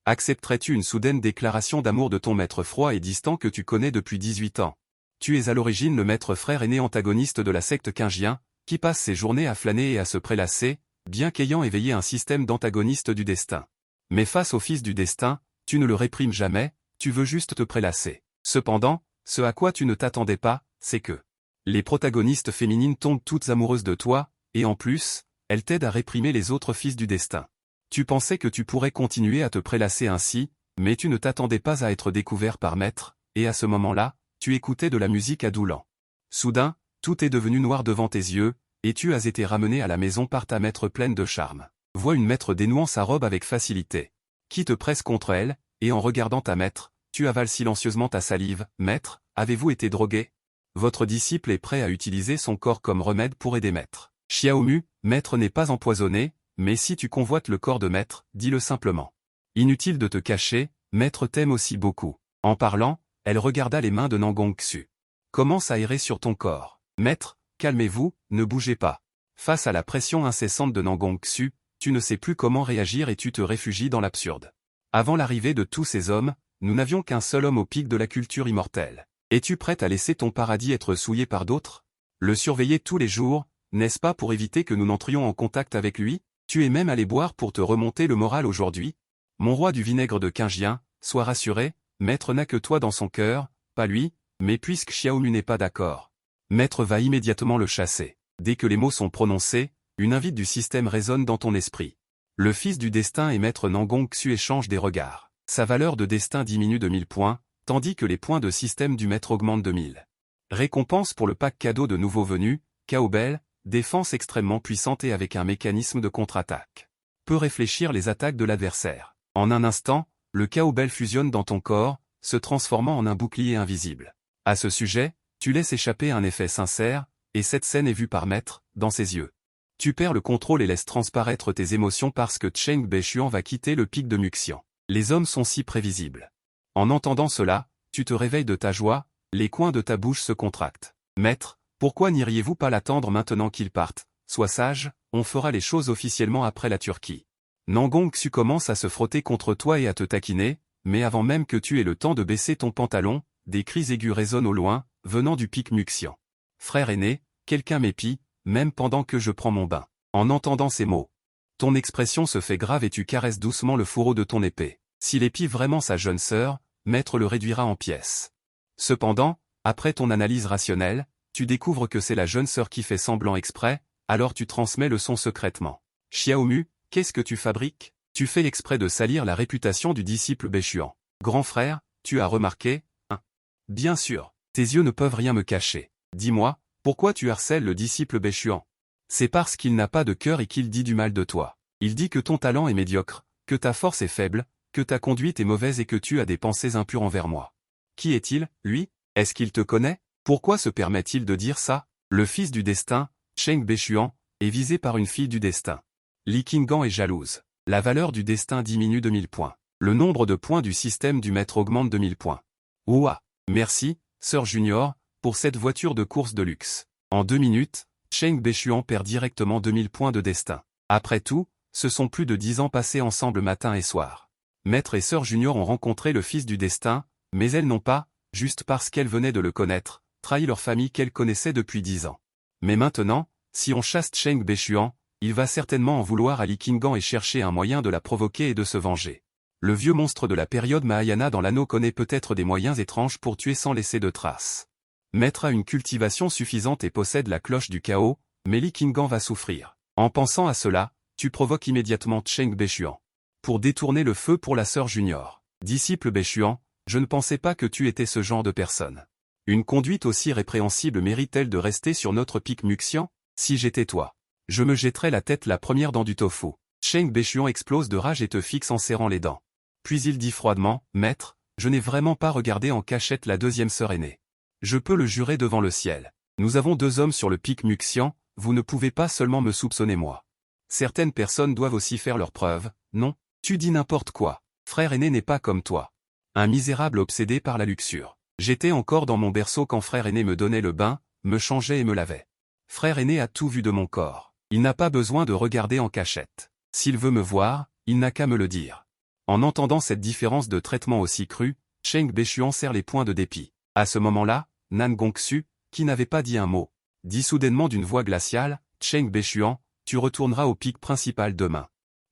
Accepterais-tu une soudaine déclaration d'amour de ton maître froid et distant que tu connais depuis 18 ans? Tu es à l'origine le maître frère aîné antagoniste de la secte Kingien, qui passe ses journées à flâner et à se prélasser, bien qu'ayant éveillé un système d'antagonistes du destin. Mais face au fils du destin, tu ne le réprimes jamais, tu veux juste te prélasser. Cependant, ce à quoi tu ne t'attendais pas, c'est que les protagonistes féminines tombent toutes amoureuses de toi, et en plus, elles t'aident à réprimer les autres fils du destin. Tu pensais que tu pourrais continuer à te prélasser ainsi, mais tu ne t'attendais pas à être découvert par maître, et à ce moment-là, tu écoutais de la musique adoulant. Soudain, tout est devenu noir devant tes yeux, et tu as été ramené à la maison par ta maître pleine de charme. Vois une maître dénouant sa robe avec facilité. Qui te presse contre elle, et en regardant ta maître, tu avales silencieusement ta salive. Maître, avez-vous été drogué? Votre disciple est prêt à utiliser son corps comme remède pour aider maître. Xiaomu, maître n'est pas empoisonné, mais si tu convoites le corps de maître, dis-le simplement. Inutile de te cacher, maître t'aime aussi beaucoup. En parlant, elle regarda les mains de Nangong Xu. Commence à errer sur ton corps. Maître, calmez-vous, ne bougez pas. Face à la pression incessante de Nangong Xu, tu ne sais plus comment réagir et tu te réfugies dans l'absurde. Avant l'arrivée de tous ces hommes, nous n'avions qu'un seul homme au pic de la culture immortelle. Es-tu prête à laisser ton paradis être souillé par d'autres? Le surveiller tous les jours, n'est-ce pas pour éviter que nous n'entrions en contact avec lui? Tu es même allé boire pour te remonter le moral aujourd'hui? Mon roi du vinaigre de Kingien, sois rassuré, maître n'a que toi dans son cœur, pas lui, mais puisque Xiaomu n'est pas d'accord, maître va immédiatement le chasser. Dès que les mots sont prononcés, une invite du système résonne dans ton esprit. Le fils du destin et maître Nangong Xu échangent des regards. Sa valeur de destin diminue de 1000 points, tandis que les points de système du maître augmentent de 1000. Récompense pour le pack cadeau de nouveaux venus, Kaobel, défense extrêmement puissante et avec un mécanisme de contre-attaque. Peut réfléchir les attaques de l'adversaire. En un instant, le Kaobel fusionne dans ton corps, se transformant en un bouclier invisible. À ce sujet, tu laisses échapper un effet sincère, et cette scène est vue par maître, dans ses yeux. Tu perds le contrôle et laisses transparaître tes émotions parce que Cheng Beichuan va quitter le pic de Muxian. Les hommes sont si prévisibles. En entendant cela, tu te réveilles de ta joie, les coins de ta bouche se contractent. Maître, pourquoi n'iriez-vous pas l'attendre maintenant qu'il parte? Sois sage, on fera les choses officiellement après la Turquie. Nangong Xu commence à se frotter contre toi et à te taquiner, mais avant même que tu aies le temps de baisser ton pantalon, des cris aigus résonnent au loin, venant du pic Muxian. Frère aîné, quelqu'un m'épie, même pendant que je prends mon bain. En entendant ces mots, ton expression se fait grave et tu caresses doucement le fourreau de ton épée. S'il épie vraiment sa jeune sœur, maître le réduira en pièces. Cependant, après ton analyse rationnelle, tu découvres que c'est la jeune sœur qui fait semblant exprès, alors tu transmets le son secrètement. Xiaomu, qu'est-ce que tu fabriques? Tu fais exprès de salir la réputation du disciple Beichuan. Grand frère, tu as remarqué, hein? Bien sûr, tes yeux ne peuvent rien me cacher. Dis-moi, pourquoi tu harcèles le disciple Beichuan? C'est parce qu'il n'a pas de cœur et qu'il dit du mal de toi. Il dit que ton talent est médiocre, que ta force est faible, que ta conduite est mauvaise et que tu as des pensées impures envers moi. Qui est-il, lui? Est-ce qu'il te connaît? Pourquoi se permet-il de dire ça? Le fils du destin, Cheng Beichuan, est visé par une fille du destin. Li Qinggan est jalouse. La valeur du destin diminue de 1000 points. Le nombre de points du système du maître augmente de 1000 points. Ouah! Merci, sœur Junior, pour cette voiture de course de luxe. En 2 minutes, Cheng Beichuan perd directement 2000 points de destin. Après tout, ce sont plus de 10 ans passés ensemble matin et soir. Maître et sœur Junior ont rencontré le fils du destin, mais elles n'ont pas, juste parce qu'elles venaient de le connaître, trahi leur famille qu'elles connaissaient depuis 10 ans. Mais maintenant, si on chasse Cheng Beichuan, il va certainement en vouloir à Li Qinggan et chercher un moyen de la provoquer et de se venger. Le vieux monstre de la période Mahayana dans l'anneau connaît peut-être des moyens étranges pour tuer sans laisser de traces. Maître a une cultivation suffisante et possède la cloche du chaos, mais Li Qinggan va souffrir. En pensant à cela, tu provoques immédiatement Cheng Beichuan. Pour détourner le feu pour la sœur Junior. Disciple Beichuan, je ne pensais pas que tu étais ce genre de personne. Une conduite aussi répréhensible mérite-t-elle de rester sur notre pic Muxian? Si j'étais toi, je me jetterais la tête la première dans du tofu. Cheng Beichuan explose de rage et te fixe en serrant les dents. Puis il dit froidement, Maître, je n'ai vraiment pas regardé en cachette la deuxième sœur aînée. Je peux le jurer devant le ciel. Nous avons 2 hommes sur le pic Muxian, vous ne pouvez pas seulement me soupçonner moi. Certaines personnes doivent aussi faire leurs preuves, non? Tu dis n'importe quoi. Frère aîné n'est pas comme toi. Un misérable obsédé par la luxure. J'étais encore dans mon berceau quand frère aîné me donnait le bain, me changeait et me lavait. Frère aîné a tout vu de mon corps. Il n'a pas besoin de regarder en cachette. S'il veut me voir, il n'a qu'à me le dire. En entendant cette différence de traitement aussi crue, Cheng Bechuan serre les poings de dépit. À ce moment-là, Nan Gongxu, qui n'avait pas dit un mot, dit soudainement d'une voix glaciale, « Cheng Bechuan, tu retourneras au pic principal demain. »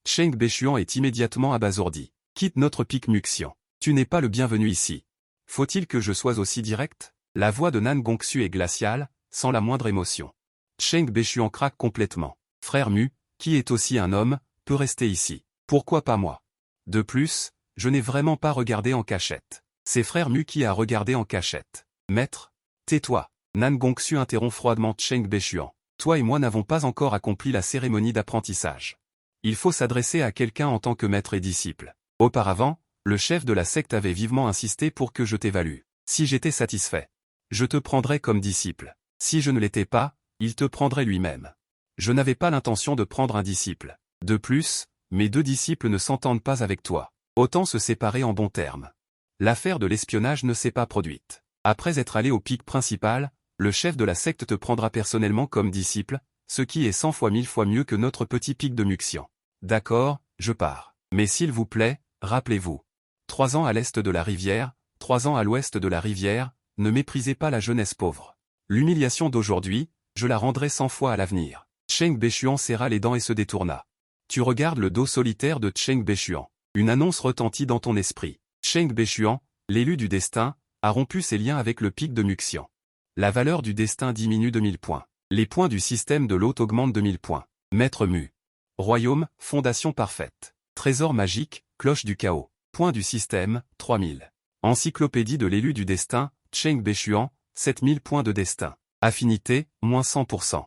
Cheng Bechuan est immédiatement abasourdi. « Quitte notre pic Muxian. Tu n'es pas le bienvenu ici. Faut-il que je sois aussi direct ?» La voix de Nan Gongxu est glaciale, sans la moindre émotion. Cheng Bechuan craque complètement. « Frère Mu, qui est aussi un homme, peut rester ici. Pourquoi pas moi? De plus, je n'ai vraiment pas regardé en cachette. C'est frère Mu qui a regardé en cachette. Maître, tais-toi. » Nan Gongxu interrompt froidement Cheng Bechuan. « Toi et moi n'avons pas encore accompli la cérémonie d'apprentissage. Il faut s'adresser à quelqu'un en tant que maître et disciple. Auparavant, le chef de la secte avait vivement insisté pour que je t'évalue. Si j'étais satisfait, je te prendrais comme disciple. Si je ne l'étais pas, il te prendrait lui-même. Je n'avais pas l'intention de prendre un disciple. De plus, mes 2 disciples ne s'entendent pas avec toi. Autant se séparer en bons termes. L'affaire de l'espionnage ne s'est pas produite. Après être allé au pic principal, le chef de la secte te prendra personnellement comme disciple, ce qui est 100 fois 1000 fois mieux que notre petit pic de Muxian. D'accord, je pars. Mais s'il vous plaît, rappelez-vous. 3 ans à l'est de la rivière, 3 ans à l'ouest de la rivière, ne méprisez pas la jeunesse pauvre. L'humiliation d'aujourd'hui, je la rendrai 100 fois à l'avenir. Cheng Bechuan serra les dents et se détourna. Tu regardes le dos solitaire de Cheng Bechuan. Une annonce retentit dans ton esprit. Cheng Bechuan, l'élu du destin, a rompu ses liens avec le pic de Muxian. La valeur du destin diminue de 1000 points. Les points du système de l'hôte augmentent de 1000 points. Maître Mu. Royaume, fondation parfaite. Trésor magique, cloche du chaos. Points du système, 3000. Encyclopédie de l'élu du destin, Cheng Bechuan, 7000 points de destin. Affinité, moins 100%.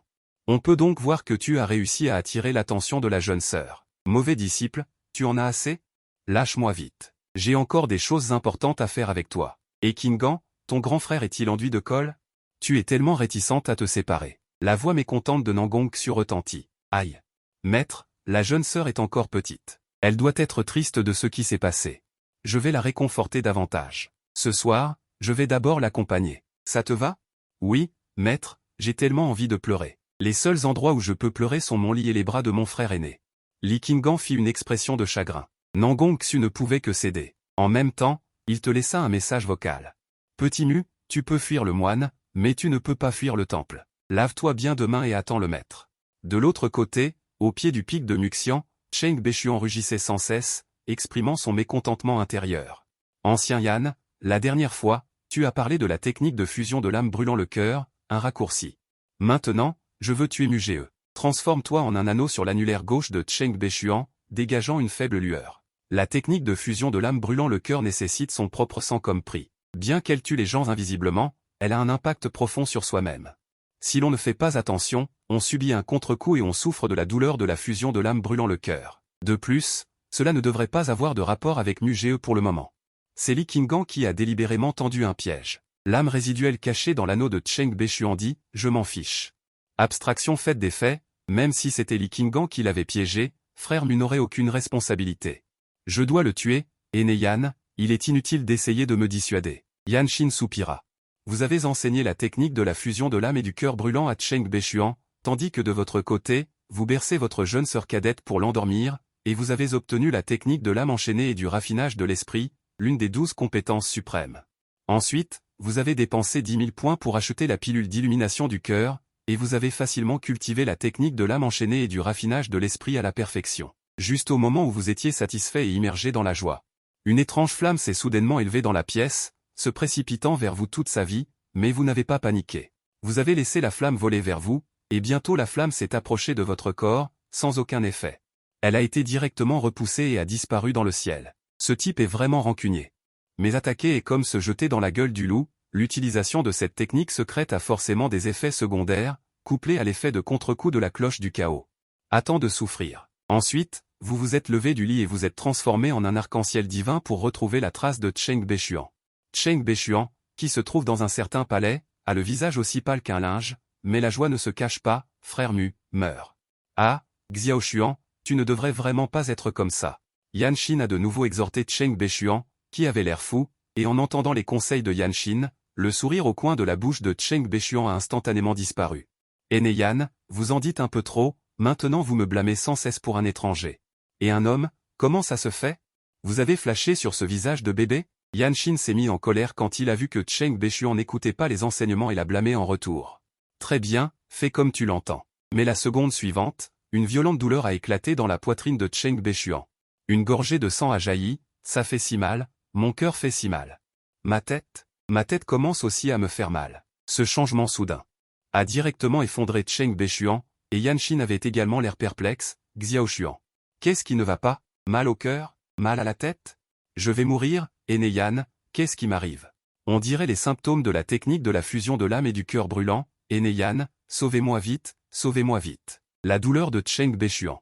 On peut donc voir que tu as réussi à attirer l'attention de la jeune sœur. Mauvais disciple, tu en as assez? Lâche-moi vite. J'ai encore des choses importantes à faire avec toi. Et Kingan, ton grand frère est-il enduit de colle? Tu es tellement réticente à te séparer. La voix mécontente de Nan Gongxu retentit. Aïe. Maître, la jeune sœur est encore petite. Elle doit être triste de ce qui s'est passé. Je vais la réconforter davantage. Ce soir, je vais d'abord l'accompagner. Ça te va? Oui, maître, j'ai tellement envie de pleurer. Les seuls endroits où je peux pleurer sont mon lit et les bras de mon frère aîné. Li Qinggan fit une expression de chagrin. Nan Gongxu ne pouvait que céder. En même temps, il te laissa un message vocal. Petit Mu, tu peux fuir le moine, mais tu ne peux pas fuir le temple. Lave-toi bien demain et attends le maître. De l'autre côté, au pied du pic de Muxian, Cheng Bechuan rugissait sans cesse, exprimant son mécontentement intérieur. Ancien Yan, la dernière fois, tu as parlé de la technique de fusion de l'âme brûlant le cœur, un raccourci. Maintenant, je veux tuer Muge. Transforme-toi en un anneau sur l'annulaire gauche de Cheng Bechuan, dégageant une faible lueur. La technique de fusion de l'âme brûlant le cœur nécessite son propre sang comme prix. Bien qu'elle tue les gens invisiblement, elle a un impact profond sur soi-même. Si l'on ne fait pas attention, on subit un contre-coup et on souffre de la douleur de la fusion de l'âme brûlant le cœur. De plus, cela ne devrait pas avoir de rapport avec Muge pour le moment. C'est Li Qinggan qui a délibérément tendu un piège. L'âme résiduelle cachée dans l'anneau de Cheng Bechuan dit « Je m'en fiche ». Abstraction faite des faits, même si c'était Li Qinggan qui l'avait piégé, frère Mu n'aurait aucune responsabilité. Je dois le tuer, aîné Yan, il est inutile d'essayer de me dissuader. Yan Shin soupira. Vous avez enseigné la technique de la fusion de l'âme et du cœur brûlant à Cheng Bechuan, tandis que de votre côté, vous bercez votre jeune sœur cadette pour l'endormir, et vous avez obtenu la technique de l'âme enchaînée et du raffinage de l'esprit, l'une des 12 compétences suprêmes. Ensuite, vous avez dépensé 10 000 points pour acheter la pilule d'illumination du cœur, et vous avez facilement cultivé la technique de l'âme enchaînée et du raffinage de l'esprit à la perfection. Juste au moment où vous étiez satisfait et immergé dans la joie. Une étrange flamme s'est soudainement élevée dans la pièce, se précipitant vers vous toute sa vie, mais vous n'avez pas paniqué. Vous avez laissé la flamme voler vers vous, et bientôt la flamme s'est approchée de votre corps, sans aucun effet. Elle a été directement repoussée et a disparu dans le ciel. Ce type est vraiment rancunier. Mais attaquer est comme se jeter dans la gueule du loup, l'utilisation de cette technique secrète a forcément des effets secondaires, couplés à l'effet de contre-coup de la cloche du chaos. Attends de souffrir. Ensuite, vous vous êtes levé du lit et vous êtes transformé en un arc-en-ciel divin pour retrouver la trace de Cheng Bechuan. Cheng Bechuan, qui se trouve dans un certain palais, a le visage aussi pâle qu'un linge, mais la joie ne se cache pas, frère Mu, meurt. Ah, Xiaoshuan, tu ne devrais vraiment pas être comme ça. Yan Shin a de nouveau exhorté Cheng Bechuan, qui avait l'air fou, et en entendant les conseils de Yan Shin, le sourire au coin de la bouche de Cheng Bechuan a instantanément disparu. Aîné Yan, vous en dites un peu trop, maintenant vous me blâmez sans cesse pour un étranger. Et un homme, comment ça se fait? Vous avez flashé sur ce visage de bébé? Yanshin s'est mis en colère quand il a vu que Cheng Bechuan n'écoutait pas les enseignements et l'a blâmé en retour. Très bien, fais comme tu l'entends. Mais la seconde suivante, une violente douleur a éclaté dans la poitrine de Cheng Bechuan. Une gorgée de sang a jailli, ça fait si mal, mon cœur fait si mal. Ma tête commence aussi à me faire mal. Ce changement soudain a directement effondré Cheng Bechuan, et Yanshin avait également l'air perplexe. Xiaoshuan. Qu'est-ce qui ne va pas? Mal au cœur? Mal à la tête? Je vais mourir, aîné Yan, qu'est-ce qui m'arrive? On dirait les symptômes de la technique de la fusion de l'âme et du cœur brûlant. Aîné Yan, sauvez-moi vite, sauvez-moi vite. La douleur de Cheng Bechuan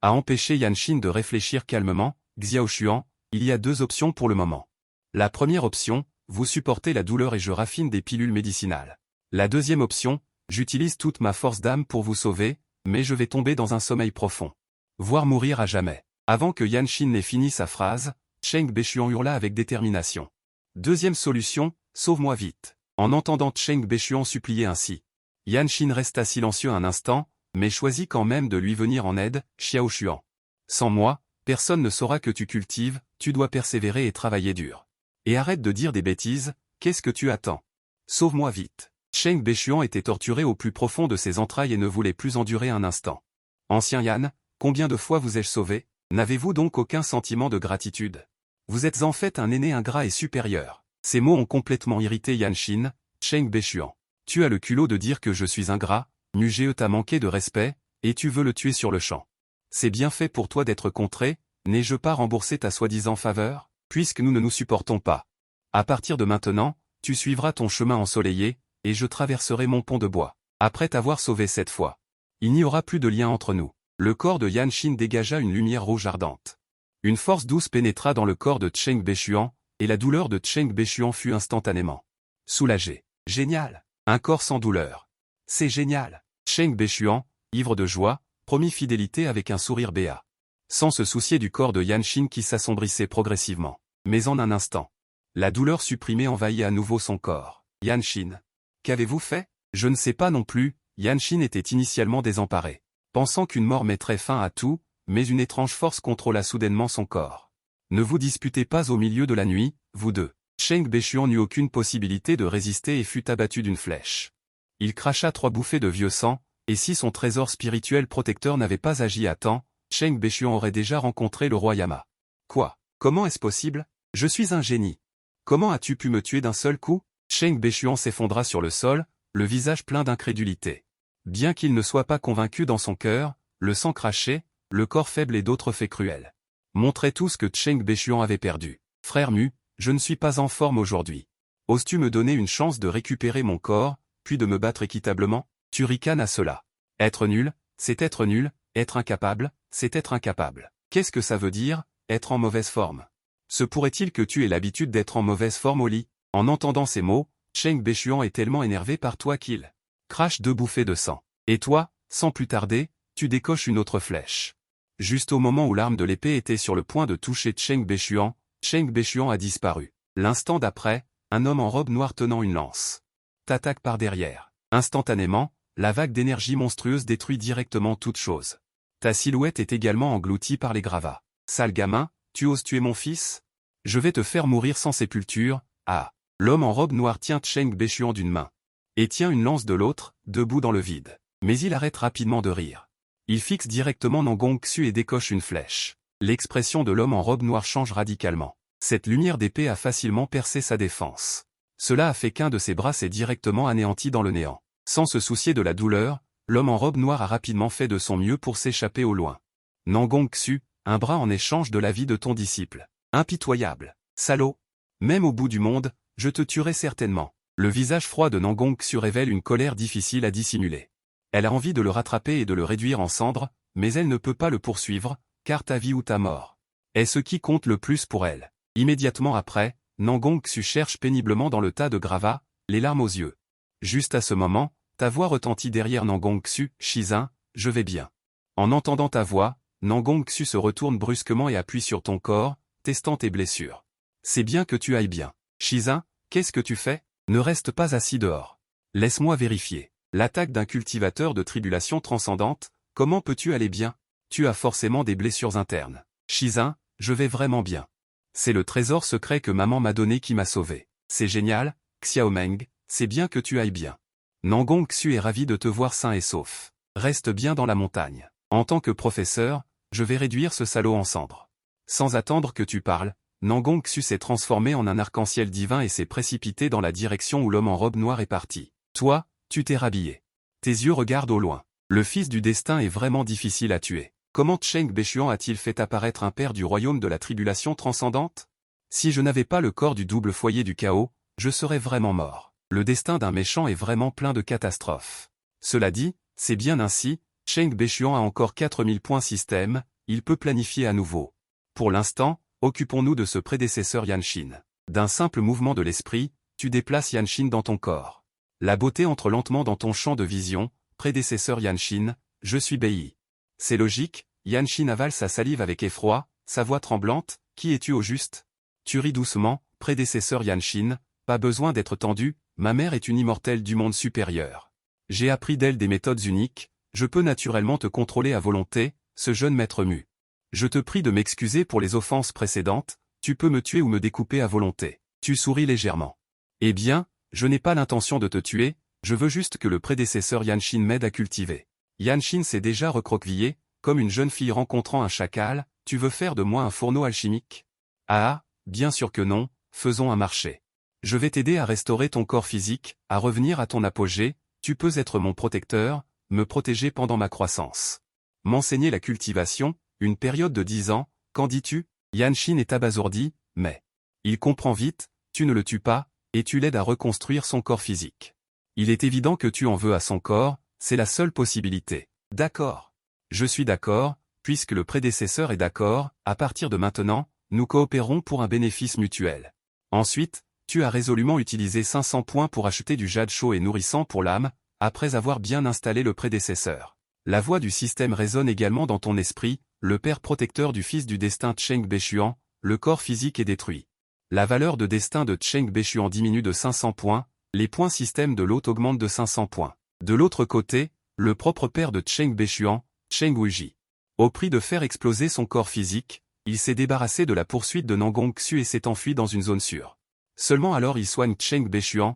a empêché Yanshin de réfléchir calmement. Xiaoshuan, il y a deux options pour le moment. La première option, vous supportez la douleur et je raffine des pilules médicinales. La deuxième option, j'utilise toute ma force d'âme pour vous sauver, mais je vais tomber dans un sommeil profond. Voire mourir à jamais. Avant que Yanshin n'ait fini sa phrase, Cheng Bechuan hurla avec détermination. Deuxième solution, sauve-moi vite. En entendant Cheng Bechuan supplier ainsi, Yanshin resta silencieux un instant, mais choisit quand même de lui venir en aide. Xiaoshuan. Sans moi, personne ne saura que tu cultives, tu dois persévérer et travailler dur. Et arrête de dire des bêtises, qu'est-ce que tu attends? Sauve-moi vite. Cheng Bechuan était torturé au plus profond de ses entrailles et ne voulait plus endurer un instant. Ancien Yan, combien de fois vous ai-je sauvé? N'avez-vous donc aucun sentiment de gratitude? Vous êtes en fait un aîné ingrat et supérieur. Ces mots ont complètement irrité Yanshin. Cheng Bechuan. Tu as le culot de dire que je suis ingrat, Mugé t'a manqué de respect, et tu veux le tuer sur le champ. C'est bien fait pour toi d'être contré, n'ai-je pas remboursé ta soi-disant faveur, puisque nous ne nous supportons pas. À partir de maintenant, tu suivras ton chemin ensoleillé, et je traverserai mon pont de bois. Après t'avoir sauvé cette fois, il n'y aura plus de lien entre nous. Le corps de Yanshin dégagea une lumière rouge ardente. Une force douce pénétra dans le corps de Cheng Bechuan, et la douleur de Cheng Bechuan fut instantanément soulagée. Génial! Un corps sans douleur. C'est génial! Cheng Bechuan, ivre de joie, promit fidélité avec un sourire béat. Sans se soucier du corps de Yanshin qui s'assombrissait progressivement. Mais en un instant, la douleur supprimée envahit à nouveau son corps. Yanshin. Qu'avez-vous fait? Je ne sais pas non plus. Yanshin était initialement désemparé, pensant qu'une mort mettrait fin à tout, mais une étrange force contrôla soudainement son corps. Ne vous disputez pas au milieu de la nuit, vous deux. Cheng Bechuan n'eut aucune possibilité de résister et fut abattu d'une flèche. Il cracha 3 bouffées de vieux sang, et si son trésor spirituel protecteur n'avait pas agi à temps, Cheng Bechuan aurait déjà rencontré le roi Yama. Quoi? Comment est-ce possible? Je suis un génie. Comment as-tu pu me tuer d'un seul coup? Cheng Bechuan s'effondra sur le sol, le visage plein d'incrédulité. Bien qu'il ne soit pas convaincu dans son cœur, le sang craché, le corps faible et d'autres faits cruels montraient tout ce que Cheng Bechuan avait perdu. Frère Mu, je ne suis pas en forme aujourd'hui. Oses-tu me donner une chance de récupérer mon corps, puis de me battre équitablement? Tu ricanes à cela. Être nul, c'est être nul, être incapable, c'est être incapable. Qu'est-ce que ça veut dire, être en mauvaise forme? Se pourrait-il que tu aies l'habitude d'être en mauvaise forme au lit? En entendant ces mots, Cheng Bechuan est tellement énervé par toi qu'il crache 2 bouffées de sang. Et toi, sans plus tarder, tu décoches une autre flèche. Juste au moment où l'arme de l'épée était sur le point de toucher Cheng Bechuan a disparu. L'instant d'après, un homme en robe noire tenant une lance t'attaque par derrière. Instantanément, la vague d'énergie monstrueuse détruit directement toute chose. Ta silhouette est également engloutie par les gravats. Sale gamin, tu oses tuer mon fils? Je vais te faire mourir sans sépulture. Ah! L'homme en robe noire tient Cheng Bechuan d'une main et tient une lance de l'autre, debout dans le vide. Mais il arrête rapidement de rire. Il fixe directement Nangong Xu et décoche une flèche. L'expression de l'homme en robe noire change radicalement. Cette lumière d'épée a facilement percé sa défense. Cela a fait qu'un de ses bras s'est directement anéanti dans le néant. Sans se soucier de la douleur, l'homme en robe noire a rapidement fait de son mieux pour s'échapper au loin. Nangong Xu, un bras en échange de la vie de ton disciple. Impitoyable. Salaud. Même au bout du monde, je te tuerai certainement. Le visage froid de Nangong Xu révèle une colère difficile à dissimuler. Elle a envie de le rattraper et de le réduire en cendres, mais elle ne peut pas le poursuivre, car ta vie ou ta mort est ce qui compte le plus pour elle. Immédiatement après, Nangong Xu cherche péniblement dans le tas de gravats, les larmes aux yeux. Juste à ce moment, ta voix retentit derrière Nangong Xu. Shizun, je vais bien. En entendant ta voix, Nangong Xu se retourne brusquement et appuie sur ton corps, testant tes blessures. C'est bien que tu ailles bien. Shizun, qu'est-ce que tu fais? Ne reste pas assis dehors. Laisse-moi vérifier. L'attaque d'un cultivateur de tribulation transcendante, comment peux-tu aller bien? Tu as forcément des blessures internes. Shizun, je vais vraiment bien. C'est le trésor secret que maman m'a donné qui m'a sauvé. C'est génial, Xiaomeng, c'est bien que tu ailles bien. Nangong Xu est ravi de te voir sain et sauf. Reste bien dans la montagne. En tant que professeur, je vais réduire ce salaud en cendres. Sans attendre que tu parles, Nangong Xu s'est transformé en un arc-en-ciel divin et s'est précipité dans la direction où l'homme en robe noire est parti. Toi, tu t'es rhabillé. Tes yeux regardent au loin. Le fils du destin est vraiment difficile à tuer. Comment Cheng Bechuan a-t-il fait apparaître un père du royaume de la tribulation transcendante? Si je n'avais pas le corps du double foyer du chaos, je serais vraiment mort. Le destin d'un méchant est vraiment plein de catastrophes. Cela dit, c'est bien ainsi, Cheng Bechuan a encore 4000 points système, il peut planifier à nouveau. Pour l'instant, occupons-nous de ce prédécesseur Yanshin. D'un simple mouvement de l'esprit, tu déplaces Yanshin dans ton corps. La beauté entre lentement dans ton champ de vision, prédécesseur Yanshin, je suis Bei. C'est logique, Yanshin avale sa salive avec effroi, sa voix tremblante, qui es-tu au juste? Tu ris doucement, prédécesseur Yanshin, pas besoin d'être tendu, ma mère est une immortelle du monde supérieur. J'ai appris d'elle des méthodes uniques, je peux naturellement te contrôler à volonté, ce jeune maître mu. Je te prie de m'excuser pour les offenses précédentes, tu peux me tuer ou me découper à volonté. Tu souris légèrement. Eh bien, je n'ai pas l'intention de te tuer, je veux juste que le prédécesseur Yanshin m'aide à cultiver. Yanshin s'est déjà recroquevillé, comme une jeune fille rencontrant un chacal, tu veux faire de moi un fourneau alchimique? Ah, bien sûr que non, faisons un marché. Je vais t'aider à restaurer ton corps physique, à revenir à ton apogée, tu peux être mon protecteur, me protéger pendant ma croissance. M'enseigner la cultivation, une période de 10 ans, qu'en dis-tu? Yanshin est abasourdi, mais il comprend vite, tu ne le tues pas, et tu l'aides à reconstruire son corps physique. Il est évident que tu en veux à son corps, c'est la seule possibilité. D'accord. Je suis d'accord, puisque le prédécesseur est d'accord, à partir de maintenant, nous coopérons pour un bénéfice mutuel. Ensuite, tu as résolument utilisé 500 points pour acheter du jade chaud et nourrissant pour l'âme, après avoir bien installé le prédécesseur. La voix du système résonne également dans ton esprit, le père protecteur du fils du destin Cheng Bechuan, le corps physique est détruit. La valeur de destin de Cheng Bechuan diminue de 500 points, les points système de l'hôte augmentent de 500 points. De l'autre côté, le propre père de Cheng Bechuan, Cheng Wuji. Au prix de faire exploser son corps physique, il s'est débarrassé de la poursuite de Nangong Xu et s'est enfui dans une zone sûre. Seulement alors il soigne Cheng Bechuan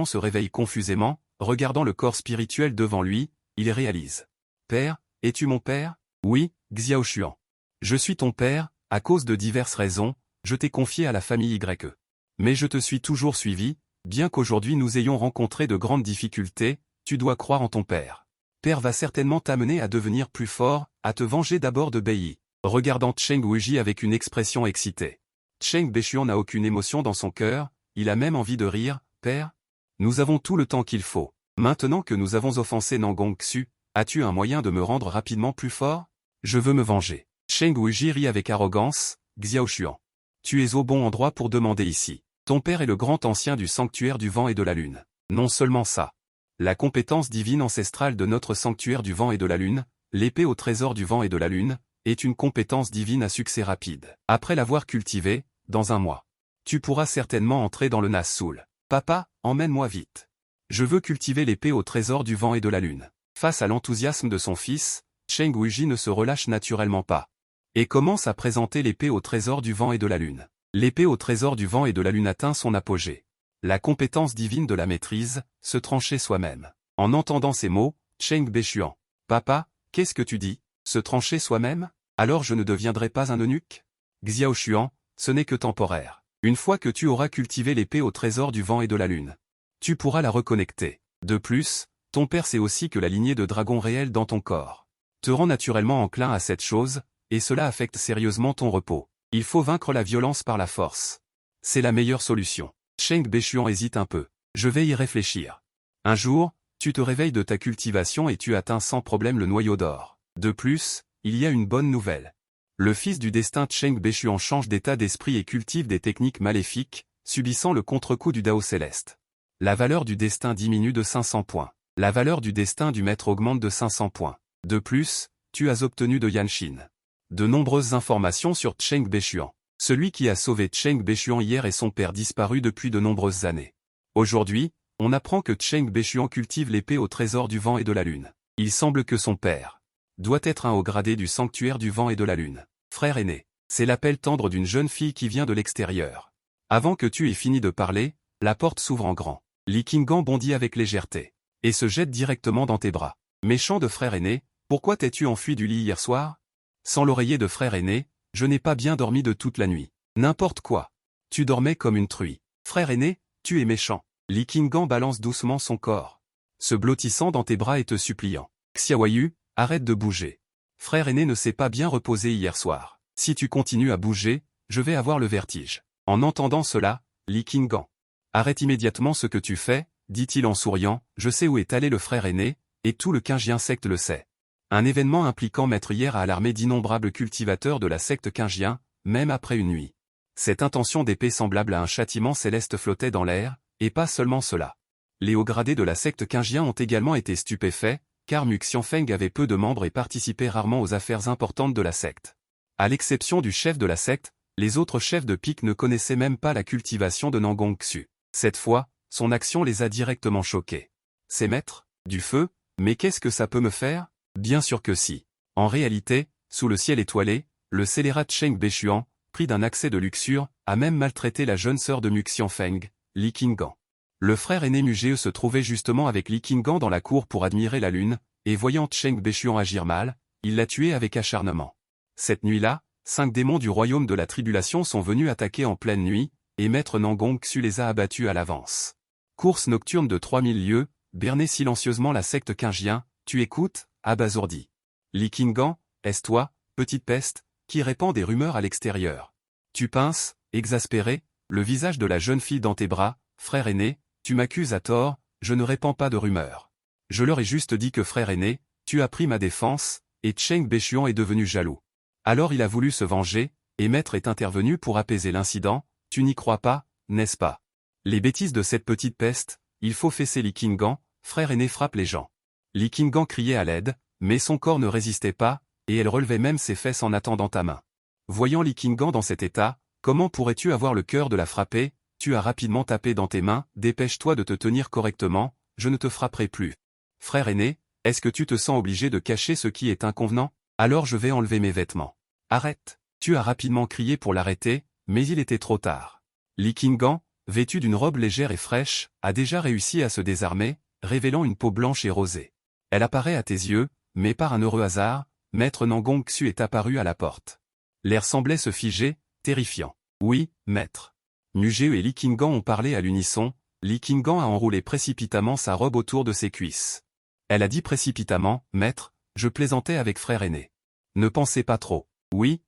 se réveille confusément, regardant le corps spirituel devant lui, il réalise. Père, es-tu mon père? Oui, Xiaoshuan. Je suis ton père, à cause de diverses raisons, je t'ai confié à la famille YE. Mais je te suis toujours suivi, bien qu'aujourd'hui nous ayons rencontré de grandes difficultés, tu dois croire en ton père. Père va certainement t'amener à devenir plus fort, à te venger d'abord de Bei. Regardant Cheng Wuji avec une expression excitée. Cheng Bechuan n'a aucune émotion dans son cœur, il a même envie de rire, père. Nous avons tout le temps qu'il faut. Maintenant que nous avons offensé Nangong Xu, as-tu un moyen de me rendre rapidement plus fort? Je veux me venger. Cheng Wuji rit avec arrogance, Xiaoshuan. Tu es au bon endroit pour demander ici. Ton père est le grand ancien du sanctuaire du vent et de la lune. Non seulement ça. La compétence divine ancestrale de notre sanctuaire du vent et de la lune, l'épée au trésor du vent et de la lune, est une compétence divine à succès rapide. Après l'avoir cultivée, dans un mois, tu pourras certainement entrer dans le Nazsul. Papa, emmène-moi vite. Je veux cultiver l'épée au trésor du vent et de la lune. Face à l'enthousiasme de son fils, Cheng Wuji ne se relâche naturellement pas. Et commence à présenter l'épée au trésor du vent et de la lune. L'épée au trésor du vent et de la lune atteint son apogée. La compétence divine de la maîtrise, se trancher soi-même. En entendant ces mots, Cheng Bechuan. Papa, qu'est-ce que tu dis? Se trancher soi-même? Alors je ne deviendrai pas un eunuque? Xiaoshuan, ce n'est que temporaire. Une fois que tu auras cultivé l'épée au trésor du vent et de la lune, tu pourras la reconnecter. De plus, ton père sait aussi que la lignée de dragon réel dans ton corps te rend naturellement enclin à cette chose, et cela affecte sérieusement ton repos. Il faut vaincre la violence par la force. C'est la meilleure solution. Cheng Bechuan hésite un peu. Je vais y réfléchir. Un jour, tu te réveilles de ta cultivation et tu atteins sans problème le noyau d'or. De plus, il y a une bonne nouvelle. Le fils du destin Cheng Bechuan change d'état d'esprit et cultive des techniques maléfiques, subissant le contre-coup du Dao céleste. La valeur du destin diminue de 500 points. La valeur du destin du maître augmente de 500 points. De plus, tu as obtenu de Yanshin de nombreuses informations sur Cheng Bechuan. Celui qui a sauvé Cheng Bechuan hier est son père disparu depuis de nombreuses années. Aujourd'hui, on apprend que Cheng Bechuan cultive l'épée au trésor du vent et de la lune. Il semble que son père doit être un haut gradé du sanctuaire du vent et de la lune. Frère aîné. C'est l'appel tendre d'une jeune fille qui vient de l'extérieur. Avant que tu aies fini de parler, la porte s'ouvre en grand. Li Qinggan bondit avec légèreté et se jette directement dans tes bras. Méchant de frère aîné, pourquoi t'es-tu enfui du lit hier soir? Sans l'oreiller de frère aîné, je n'ai pas bien dormi de toute la nuit. N'importe quoi. Tu dormais comme une truie. Frère aîné, tu es méchant. Li Qinggan balance doucement son corps, se blottissant dans tes bras et te suppliant. Xiaoyu, arrête de bouger. Frère aîné ne s'est pas bien reposé hier soir. Si tu continues à bouger, je vais avoir le vertige. En entendant cela, Li Qinggan. Arrête immédiatement ce que tu fais, dit-il en souriant, je sais où est allé le frère aîné, et tout le Qingien secte le sait. Un événement impliquant Maître Hier a alarmé d'innombrables cultivateurs de la secte Qingien, même après une nuit. Cette intention d'épée semblable à un châtiment céleste flottait dans l'air, et pas seulement cela. Les hauts gradés de la secte Qingien ont également été stupéfaits, car Mu Xianfeng avait peu de membres et participait rarement aux affaires importantes de la secte. À l'exception du chef de la secte, les autres chefs de pique ne connaissaient même pas la cultivation de Nangongxu. Cette fois, son action les a directement choqués. Ces maîtres, du feu, mais qu'est-ce que ça peut me faire? Bien sûr que si. En réalité, sous le ciel étoilé, le scélérat Cheng Bechuan, pris d'un accès de luxure, a même maltraité la jeune sœur de Mu Xianfeng, Li Qinggan. Le frère aîné Mugee se trouvait justement avec Li Qinggan dans la cour pour admirer la lune, et voyant Cheng Bechuan agir mal, il l'a tué avec acharnement. Cette nuit-là, 5 démons du royaume de la tribulation sont venus attaquer en pleine nuit, et Maître Nangongxu les a abattus à l'avance. Course nocturne de 3000 lieues, berner silencieusement la secte Qingien, tu écoutes, abasourdi. Li Qinggan, est-ce toi, petite peste, qui répand des rumeurs à l'extérieur? Tu pinces, exaspéré, le visage de la jeune fille dans tes bras, frère aîné, tu m'accuses à tort, je ne répands pas de rumeurs. Je leur ai juste dit que frère aîné, tu as pris ma défense, et Cheng Bechuan est devenu jaloux. Alors il a voulu se venger, et Maître est intervenu pour apaiser l'incident, tu n'y crois pas, n'est-ce pas? Les bêtises de cette petite peste, il faut fesser Li Qinggan, frère aîné frappe les gens. Li Qinggan criait à l'aide, mais son corps ne résistait pas, et elle relevait même ses fesses en attendant ta main. Voyant Li Qinggan dans cet état, comment pourrais-tu avoir le cœur de la frapper? Tu as rapidement tapé dans tes mains, dépêche-toi de te tenir correctement, je ne te frapperai plus. Frère aîné, est-ce que tu te sens obligé de cacher ce qui est inconvenant? Alors je vais enlever mes vêtements. Arrête! Tu as rapidement crié pour l'arrêter, mais il était trop tard. Li Qinggan, vêtu d'une robe légère et fraîche, a déjà réussi à se désarmer, révélant une peau blanche et rosée. Elle apparaît à tes yeux, mais par un heureux hasard, Maître Nangongxu est apparu à la porte. L'air semblait se figer, terrifiant. Oui, maître. Mugee et Li Qinggan ont parlé à l'unisson, Li Qinggan a enroulé précipitamment sa robe autour de ses cuisses. Elle a dit précipitamment, maître, je plaisantais avec frère aîné. Ne pensez pas trop. Oui,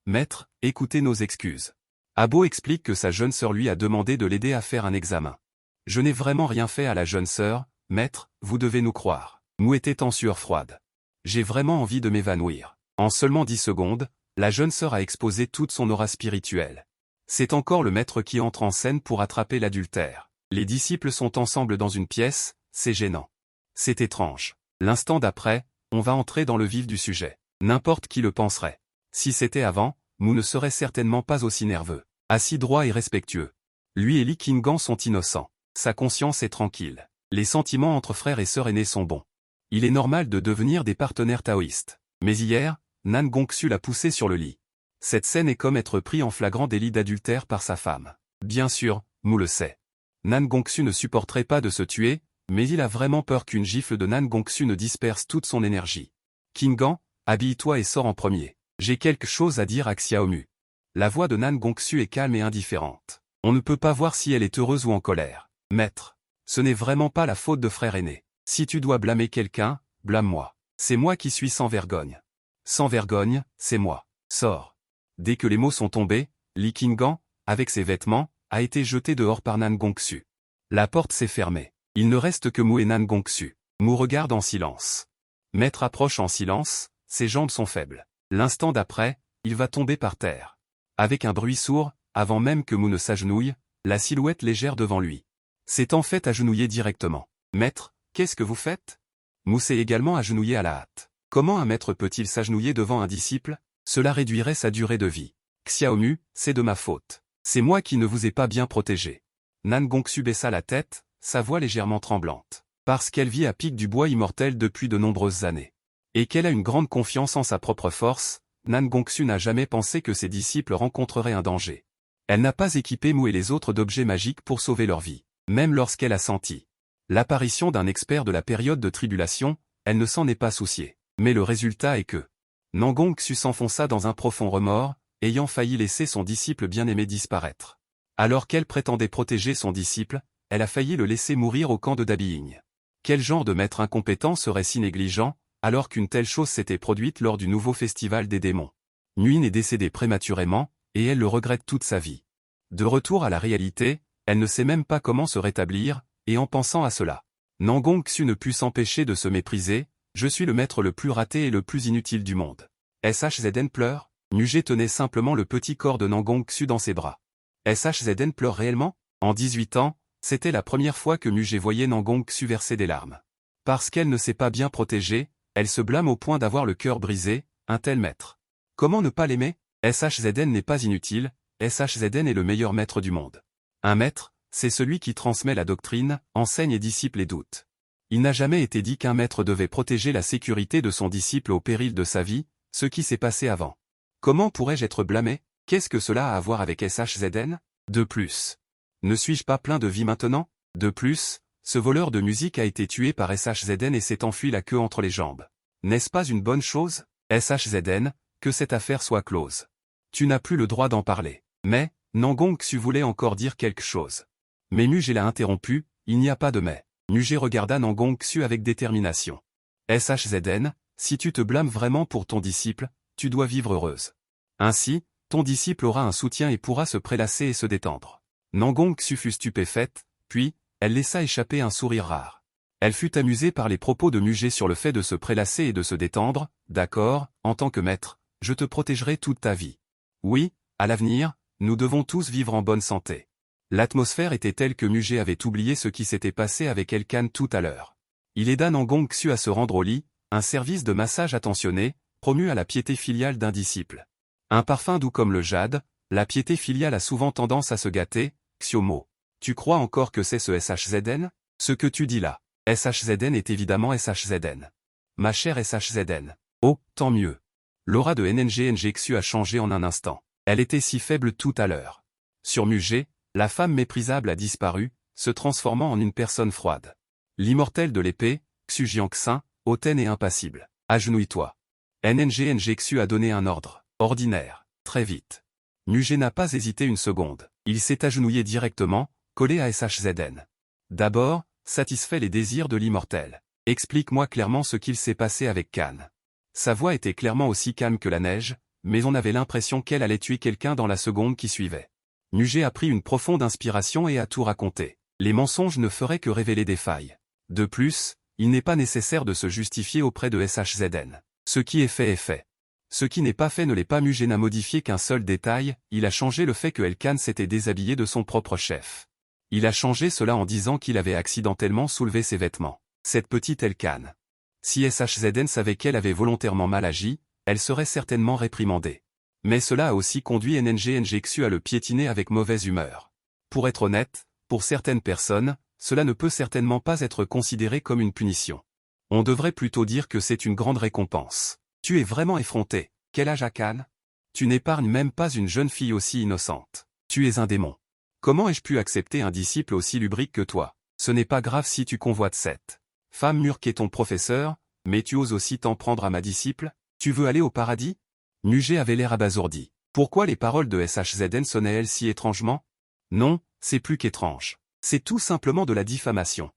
maître, écoutez nos excuses. Abo explique que sa jeune sœur lui a demandé de l'aider à faire un examen. Je n'ai vraiment rien fait à la jeune sœur, maître, vous devez nous croire. Mu était en sueur froide. J'ai vraiment envie de m'évanouir. En seulement 10 secondes, la jeune sœur a exposé toute son aura spirituelle. C'est encore le maître qui entre en scène pour attraper l'adultère. Les disciples sont ensemble dans une pièce, c'est gênant. C'est étrange. L'instant d'après, on va entrer dans le vif du sujet. N'importe qui le penserait. Si c'était avant, Mu ne serait certainement pas aussi nerveux. Assis droit et respectueux. Lui et Li Qinggan sont innocents. Sa conscience est tranquille. Les sentiments entre frères et sœurs aînés sont bons. Il est normal de devenir des partenaires taoïstes. Mais hier, Nangongxu l'a poussé sur le lit. Cette scène est comme être pris en flagrant délit d'adultère par sa femme. Bien sûr, Mu le sait. Nangongxu ne supporterait pas de se tuer, mais il a vraiment peur qu'une gifle de Nangongxu ne disperse toute son énergie. Qinggan, habille-toi et sors en premier. J'ai quelque chose à dire à Xiaomu. La voix de Nangongxu est calme et indifférente. On ne peut pas voir si elle est heureuse ou en colère. Maître, ce n'est vraiment pas la faute de frère aîné. Si tu dois blâmer quelqu'un, blâme-moi. C'est moi qui suis sans vergogne. Sans vergogne, c'est moi. Sors. Dès que les mots sont tombés, Li Qinggan, avec ses vêtements, a été jeté dehors par Nangongxu. La porte s'est fermée. Il ne reste que Mu et Nangongxu. Mu regarde en silence. Maître approche en silence, ses jambes sont faibles. L'instant d'après, il va tomber par terre. Avec un bruit sourd, avant même que Mu ne s'agenouille, la silhouette légère devant lui. C'est en fait agenouillé directement. Maître, qu'est-ce que vous faites? Mu s'est également agenouillé à la hâte. Comment un maître peut-il s'agenouiller devant un disciple? Cela réduirait sa durée de vie. Xiaomu, c'est de ma faute. C'est moi qui ne vous ai pas bien protégé. Nangongxu baissa la tête, sa voix légèrement tremblante. Parce qu'elle vit à Pic du Bois immortel depuis de nombreuses années. Et qu'elle a une grande confiance en sa propre force, Nan Gongxu n'a jamais pensé que ses disciples rencontreraient un danger. Elle n'a pas équipé Mu et les autres d'objets magiques pour sauver leur vie. Même lorsqu'elle a senti l'apparition d'un expert de la période de tribulation, elle ne s'en est pas souciée. Mais le résultat est que Nan Gongxu s'enfonça dans un profond remords, ayant failli laisser son disciple bien-aimé disparaître. Alors qu'elle prétendait protéger son disciple, elle a failli le laisser mourir au camp de Dabiying. Quel genre de maître incompétent serait si négligent, alors qu'une telle chose s'était produite lors du nouveau festival des démons? Nguyen est décédée prématurément, et elle le regrette toute sa vie. De retour à la réalité, elle ne sait même pas comment se rétablir, et en pensant à cela, Nan Gongxu ne put s'empêcher de se mépriser. Je suis le maître le plus raté et le plus inutile du monde. SHZN pleure. Nugé tenait simplement le petit corps de Nan Gongxu dans ses bras. SHZN pleure réellement? En 18 ans, c'était la première fois que Nugé voyait Nan Gongxu verser des larmes. Parce qu'elle ne s'est pas bien protégée, elle se blâme au point d'avoir le cœur brisé, un tel maître. Comment ne pas l'aimer? SHZN n'est pas inutile, SHZN est le meilleur maître du monde. Un maître, c'est celui qui transmet la doctrine, enseigne et dissipe les doutes. Il n'a jamais été dit qu'un maître devait protéger la sécurité de son disciple au péril de sa vie, ce qui s'est passé avant. Comment pourrais-je être blâmé? Qu'est-ce que cela a à voir avec SHZN? De plus, ne suis-je pas plein de vie maintenant? De plus, ce voleur de musique a été tué par SHZN et s'est enfui la queue entre les jambes. N'est-ce pas une bonne chose? SHZN, que cette affaire soit close. Tu n'as plus le droit d'en parler. Mais, Nan Gongxu voulait encore dire quelque chose. Mais Nugé l'a interrompu, il n'y a pas de mais. Nugé regarda Nan Gongxu avec détermination. SHZN, si tu te blâmes vraiment pour ton disciple, tu dois vivre heureuse. Ainsi, ton disciple aura un soutien et pourra se prélasser et se détendre. Nan Gongxu fut stupéfaite, puis, elle laissa échapper un sourire rare. Elle fut amusée par les propos de Nugé sur le fait de se prélasser et de se détendre. D'accord, en tant que maître, je te protégerai toute ta vie. Oui, à l'avenir, nous devons tous vivre en bonne santé. L'atmosphère était telle que Nugé avait oublié ce qui s'était passé avec Elkan tout à l'heure. Il aida Nan Gongxu à se rendre au lit, un service de massage attentionné, promu à la piété filiale d'un disciple. Un parfum doux comme le jade, la piété filiale a souvent tendance à se gâter. Xiomo. Tu crois encore que c'est ce SHZN? Ce que tu dis là. SHZN est évidemment SHZN. Ma chère SHZN. Oh, tant mieux. L'aura de NNGNGXU a changé en un instant. Elle était si faible tout à l'heure. Sur Mugé, la femme méprisable a disparu, se transformant en une personne froide. L'immortel de l'épée, Xu Jiangxin, hautaine et impassible. Agenouille-toi. NNGNGXU a donné un ordre. Ordinaire. Très vite. Mugé n'a pas hésité une seconde. Il s'est agenouillé directement, collé à SHZN. D'abord, satisfait les désirs de l'immortel. Explique-moi clairement ce qu'il s'est passé avec Kan. Sa voix était clairement aussi calme que la neige, mais on avait l'impression qu'elle allait tuer quelqu'un dans la seconde qui suivait. Nugé a pris une profonde inspiration et a tout raconté. Les mensonges ne feraient que révéler des failles. De plus, il n'est pas nécessaire de se justifier auprès de SHZN. Ce qui est fait est fait. Ce qui n'est pas fait ne l'est pas. Mugé n'a modifié qu'un seul détail, il a changé le fait que Elkan s'était déshabillé de son propre chef. Il a changé cela en disant qu'il avait accidentellement soulevé ses vêtements. Cette petite Elkan. Si SHZN savait qu'elle avait volontairement mal agi, elle serait certainement réprimandée. Mais cela a aussi conduit NNGNGXU à le piétiner avec mauvaise humeur. Pour être honnête, pour certaines personnes, cela ne peut certainement pas être considéré comme une punition. On devrait plutôt dire que c'est une grande récompense. Tu es vraiment effronté. Quel âge a Kan? Tu n'épargnes même pas une jeune fille aussi innocente. Tu es un démon. Comment ai-je pu accepter un disciple aussi lubrique que toi? Ce n'est pas grave si tu convoites cette femme mûre qu'est ton professeur, mais tu oses aussi t'en prendre à ma disciple? Tu veux aller au paradis? Nugé avait l'air abasourdi. Pourquoi les paroles de SHZN sonnaient-elles si étrangement? Non, c'est plus qu'étrange. C'est tout simplement de la diffamation.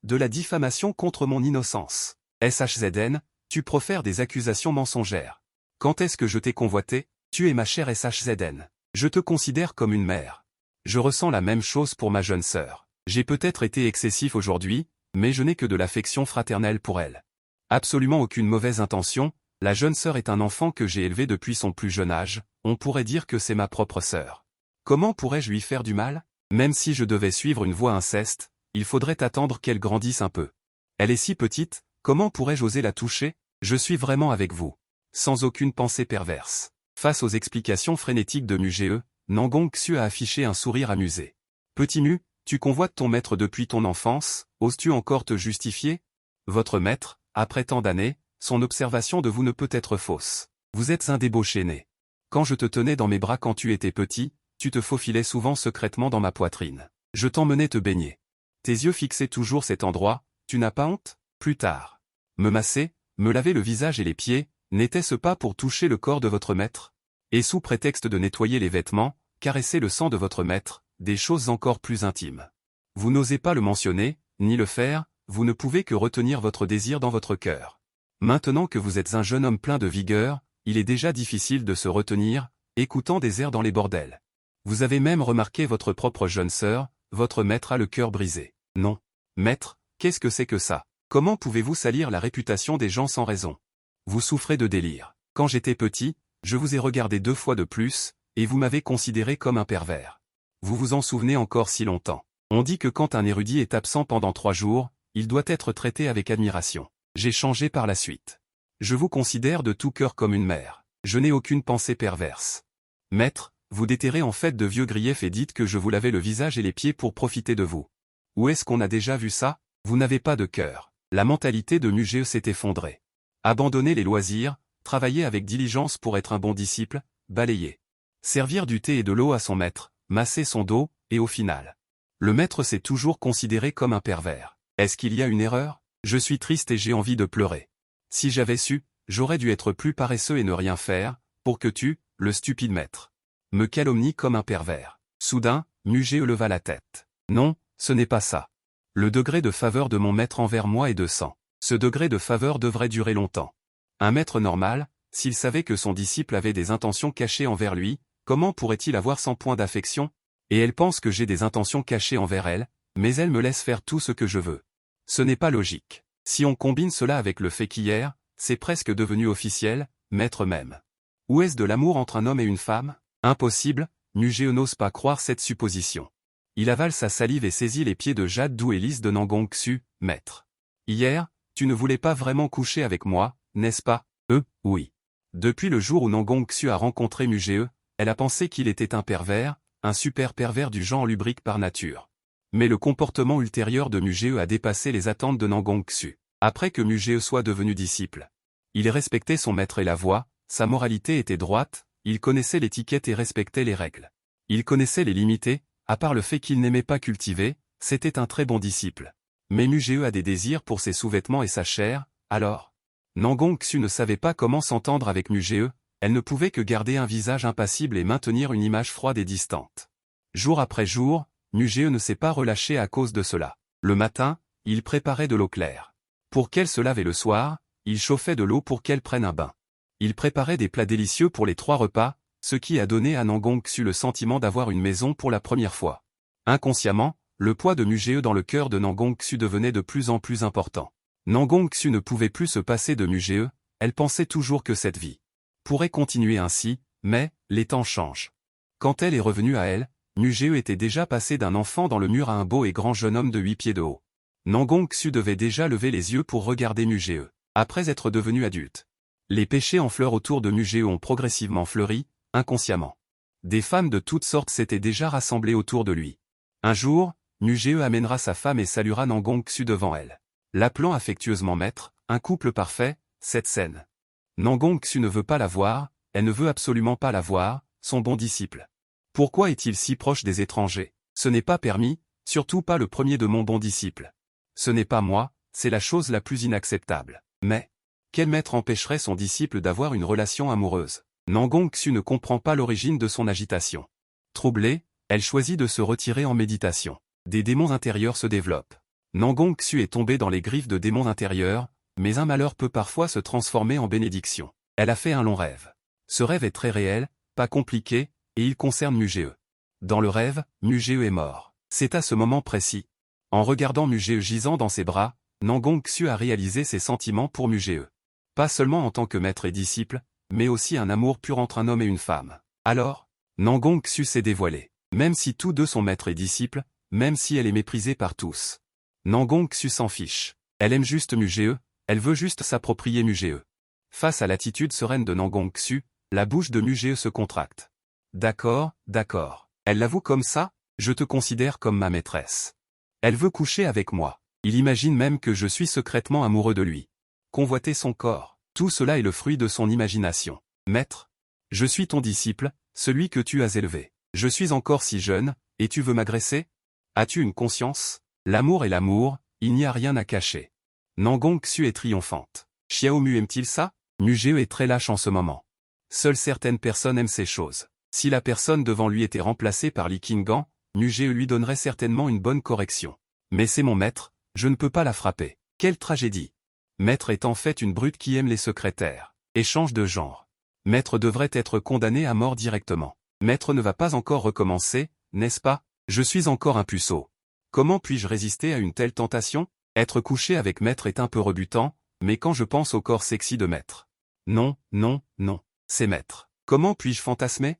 De la diffamation contre mon innocence. SHZN, tu profères des accusations mensongères. Quand est-ce que je t'ai convoité? Tu es ma chère SHZN. Je te considère comme une mère. Je ressens la même chose pour ma jeune sœur. J'ai peut-être été excessif aujourd'hui, mais je n'ai que de l'affection fraternelle pour elle. Absolument aucune mauvaise intention, la jeune sœur est un enfant que j'ai élevé depuis son plus jeune âge, on pourrait dire que c'est ma propre sœur. Comment pourrais-je lui faire du mal? Même si je devais suivre une voie inceste, il faudrait attendre qu'elle grandisse un peu. Elle est si petite, comment pourrais-je oser la toucher? Je suis vraiment avec vous. Sans aucune pensée perverse. Face aux explications frénétiques de Mugé, Nan Gongxu a affiché un sourire amusé. Petit Mu, tu convoites ton maître depuis ton enfance, oses-tu encore te justifier? Votre maître, après tant d'années, son observation de vous ne peut être fausse. Vous êtes un débauché né. Quand je te tenais dans mes bras quand tu étais petit, tu te faufilais souvent secrètement dans ma poitrine. Je t'emmenais te baigner. Tes yeux fixaient toujours cet endroit, tu n'as pas honte? Plus tard. Me masser, me laver le visage et les pieds, n'était-ce pas pour toucher le corps de votre maître? Et sous prétexte de nettoyer les vêtements, caresser le sang de votre maître, des choses encore plus intimes. Vous n'osez pas le mentionner, ni le faire, vous ne pouvez que retenir votre désir dans votre cœur. Maintenant que vous êtes un jeune homme plein de vigueur, il est déjà difficile de se retenir, écoutant des airs dans les bordels. Vous avez même remarqué votre propre jeune sœur, votre maître a le cœur brisé. Non. Maître, qu'est-ce que c'est que ça? Comment pouvez-vous salir la réputation des gens sans raison? Vous souffrez de délire. Quand j'étais petit, je vous ai regardé 2 fois de plus, et vous m'avez considéré comme un pervers. Vous vous en souvenez encore si longtemps. On dit que quand un érudit est absent pendant 3 jours, il doit être traité avec admiration. J'ai changé par la suite. Je vous considère de tout cœur comme une mère. Je n'ai aucune pensée perverse. Maître, vous déterrez en fait de vieux griefs et dites que je vous lavais le visage et les pieds pour profiter de vous. Où est-ce qu'on a déjà vu ça? Vous n'avez pas de cœur. La mentalité de Mugéus s'est effondrée. Abandonner les loisirs, travailler avec diligence pour être un bon disciple, balayer. Servir du thé et de l'eau à son maître, masser son dos, et au final. Le maître s'est toujours considéré comme un pervers. Est-ce qu'il y a une erreur? Je suis triste et j'ai envie de pleurer. Si j'avais su, j'aurais dû être plus paresseux et ne rien faire, pour que tu, le stupide maître, me calomnies comme un pervers. Soudain, Mugéus leva la tête. Non, ce n'est pas ça. Le degré de faveur de mon maître envers moi est de 100. Ce degré de faveur devrait durer longtemps. Un maître normal, s'il savait que son disciple avait des intentions cachées envers lui, comment pourrait-il avoir 100 points d'affection? Et elle pense que j'ai des intentions cachées envers elle, mais elle me laisse faire tout ce que je veux. Ce n'est pas logique. Si on combine cela avec le fait qu'hier, c'est presque devenu officiel, maître même. Où est-ce de l'amour entre un homme et une femme? Impossible, Mugéus n'ose pas croire cette supposition. Il avale sa salive et saisit les pieds de Jade Dou et Lys de Nangon Xu, maître. Hier, tu ne voulais pas vraiment coucher avec moi, n'est-ce pas? Oui. Depuis le jour où Nangon Xu a rencontré Mugéus, elle a pensé qu'il était un pervers, un super pervers du genre lubrique par nature. Mais le comportement ultérieur de Mugéus a dépassé les attentes de Nangon Xu. Après que Mugéus soit devenu disciple, il respectait son maître et la voie, sa moralité était droite, il connaissait l'étiquette et respectait les règles. Il connaissait les limites, à part le fait qu'il n'aimait pas cultiver, c'était un très bon disciple. Mais Mugéus a des désirs pour ses sous-vêtements et sa chair, alors Nangon Xu ne savait pas comment s'entendre avec Mugéus, elle ne pouvait que garder un visage impassible et maintenir une image froide et distante. Jour après jour, Mugéus ne s'est pas relâché à cause de cela. Le matin, il préparait de l'eau claire. Pour qu'elle se lave et le soir, il chauffait de l'eau pour qu'elle prenne un bain. Il préparait des plats délicieux pour les 3 repas, ce qui a donné à Nangon Xu le sentiment d'avoir une maison pour la première fois. Inconsciemment, le poids de Mugéus dans le cœur de Nangon Xu devenait de plus en plus important. Nangon Xu ne pouvait plus se passer de Mugéus, elle pensait toujours que cette vie pourrait continuer ainsi, mais les temps changent. Quand elle est revenue à elle, Mugéus était déjà passé d'un enfant dans le mur à un beau et grand jeune homme de 8 pieds de haut. Nangon Xu devait déjà lever les yeux pour regarder Mugéus. Après être devenu adulte, les péchés en fleurs autour de Mugéus ont progressivement fleuri, inconsciemment. Des femmes de toutes sortes s'étaient déjà rassemblées autour de lui. Un jour, Mugéus amènera sa femme et saluera Nangon Xu devant elle. L'appelant affectueusement maître, un couple parfait, cette scène. Nangon Xu ne veut pas la voir, elle ne veut absolument pas la voir, son bon disciple. Pourquoi est-il si proche des étrangers? Ce n'est pas permis, surtout pas le premier de mon bon disciple. Ce n'est pas moi, c'est la chose la plus inacceptable. Mais, quel maître empêcherait son disciple d'avoir une relation amoureuse? Nangon Xu ne comprend pas l'origine de son agitation. Troublée, elle choisit de se retirer en méditation. Des démons intérieurs se développent. Nangon Xu est tombée dans les griffes de démons intérieurs, mais un malheur peut parfois se transformer en bénédiction. Elle a fait un long rêve. Ce rêve est très réel, pas compliqué, et il concerne Mugéus. Dans le rêve, Mugéus est mort. C'est à ce moment précis. En regardant Mugéus gisant dans ses bras, Nangon Xu a réalisé ses sentiments pour Mugéus. Pas seulement en tant que maître et disciple, mais aussi un amour pur entre un homme et une femme. Alors, Nangon Xu s'est dévoilé. Même si tous deux sont maître et disciple, même si elle est méprisée par tous. Nangon Xu s'en fiche. Elle aime juste Mugéus, elle veut juste s'approprier Mugéus. Face à l'attitude sereine de Nangon Xu, la bouche de Mugéus se contracte. D'accord, d'accord. Elle l'avoue comme ça, je te considère comme ma maîtresse. Elle veut coucher avec moi. Il imagine même que je suis secrètement amoureux de lui. Convoiter son corps, tout cela est le fruit de son imagination. Maître. Je suis ton disciple, celui que tu as élevé. Je suis encore si jeune, et tu veux m'agresser? As-tu une conscience? L'amour est l'amour, il n'y a rien à cacher. Nangong Xu est triomphante. Xiaomu aime-t-il ça? Mugeo est très lâche en ce moment. Seules certaines personnes aiment ces choses. Si la personne devant lui était remplacée par Li Qinggan, Mugeo lui donnerait certainement une bonne correction. Mais c'est mon maître, je ne peux pas la frapper. Quelle tragédie! Maître est en fait une brute qui aime les secrétaires. Échange de genre. Maître devrait être condamné à mort directement. Maître ne va pas encore recommencer, n'est-ce pas? Je suis encore un puceau. Comment puis-je résister à une telle tentation? Être couché avec Maître est un peu rebutant, mais quand je pense au corps sexy de Maître. Non, non, non, c'est Maître. Comment puis-je fantasmer?